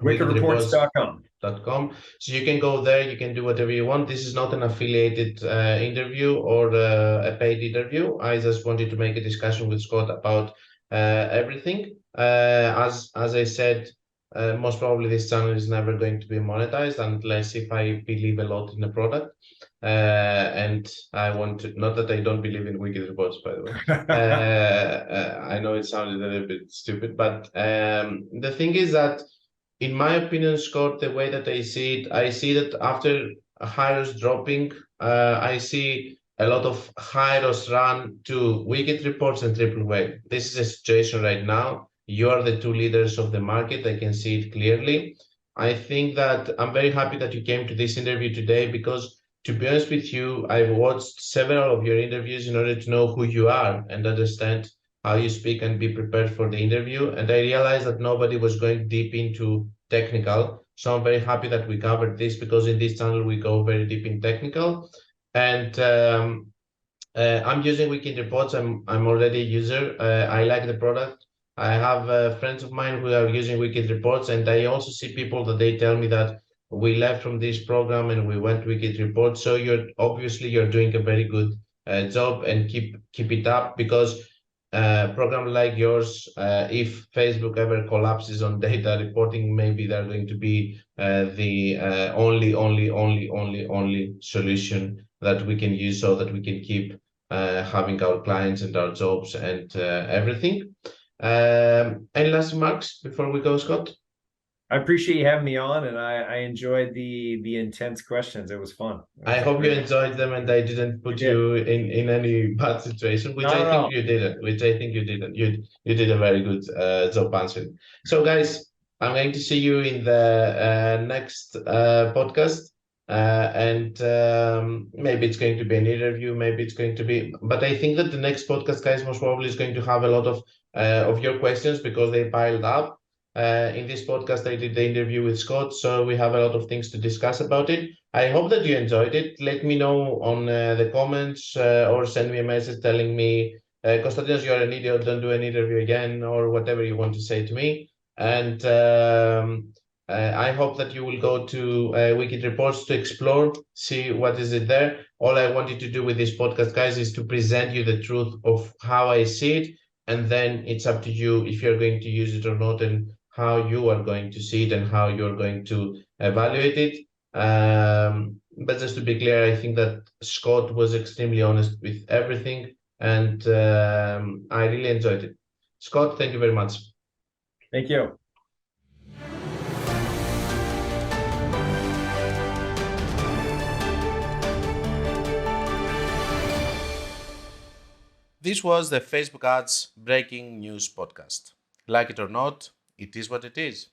wickedreports.com. So you can go there, you can do whatever you want. This is not an affiliated interview or a paid interview. I just wanted to make a discussion with Scott about everything. As I said, most probably this channel is never going to be monetized unless if I believe a lot in the product. And I want to, not that I don't believe in Wicked Reports, by the way. I know it sounded a little bit stupid, but the thing is that in my opinion, Scott, the way that I see that after Hyros dropping, I see a lot of Hyros run to Wicked Reports and Triple Whale. This is a situation right now. You are the two leaders of the market. I can see it clearly. I think that I'm very happy that you came to this interview today because, to be honest with you, I've watched several of your interviews in order to know who you are and understand how you speak and be prepared for the interview. And I realized that nobody was going deep into technical. So I'm very happy that we covered this because in this channel, we go very deep in technical. And I'm using Wicked Reports. I'm already a user. I like the product. I have friends of mine who are using Wicked Reports. And I also see people that they tell me that we left from this program and we went to Wicked Reports. So you're doing a very good job and keep it up because program like yours, if Facebook ever collapses on data reporting, maybe they're going to be the only solution that we can use so that we can keep having our clients and our jobs and everything. Any last remarks before we go, Scott? I appreciate you having me on, and I enjoyed the intense questions. It was fun. I hope you enjoyed them and I didn't put you in any bad situation, which I think you didn't. You did a very good job answering. So guys, I'm going to see you in the next podcast. And maybe it's going to be an interview, maybe it's going to be, but I think that the next podcast, guys, most probably is going to have a lot of your questions because they piled up. In this podcast, I did the interview with Scott, so we have a lot of things to discuss about it. I hope that you enjoyed it. Let me know on the comments or send me a message telling me, Konstantinos, you're an idiot, don't do an interview again, or whatever you want to say to me. And I hope that you will go to Wicked Reports to explore, see what is it there. All I wanted to do with this podcast, guys, is to present you the truth of how I see it. And then it's up to you if you're going to use it or not and how you are going to see it and how you're going to evaluate it. But just to be clear, I think that Scott was extremely honest with everything and I really enjoyed it. Scott, thank you very much. Thank you. This was the Facebook Ads Breaking News Podcast. Like it or not, it is what it is.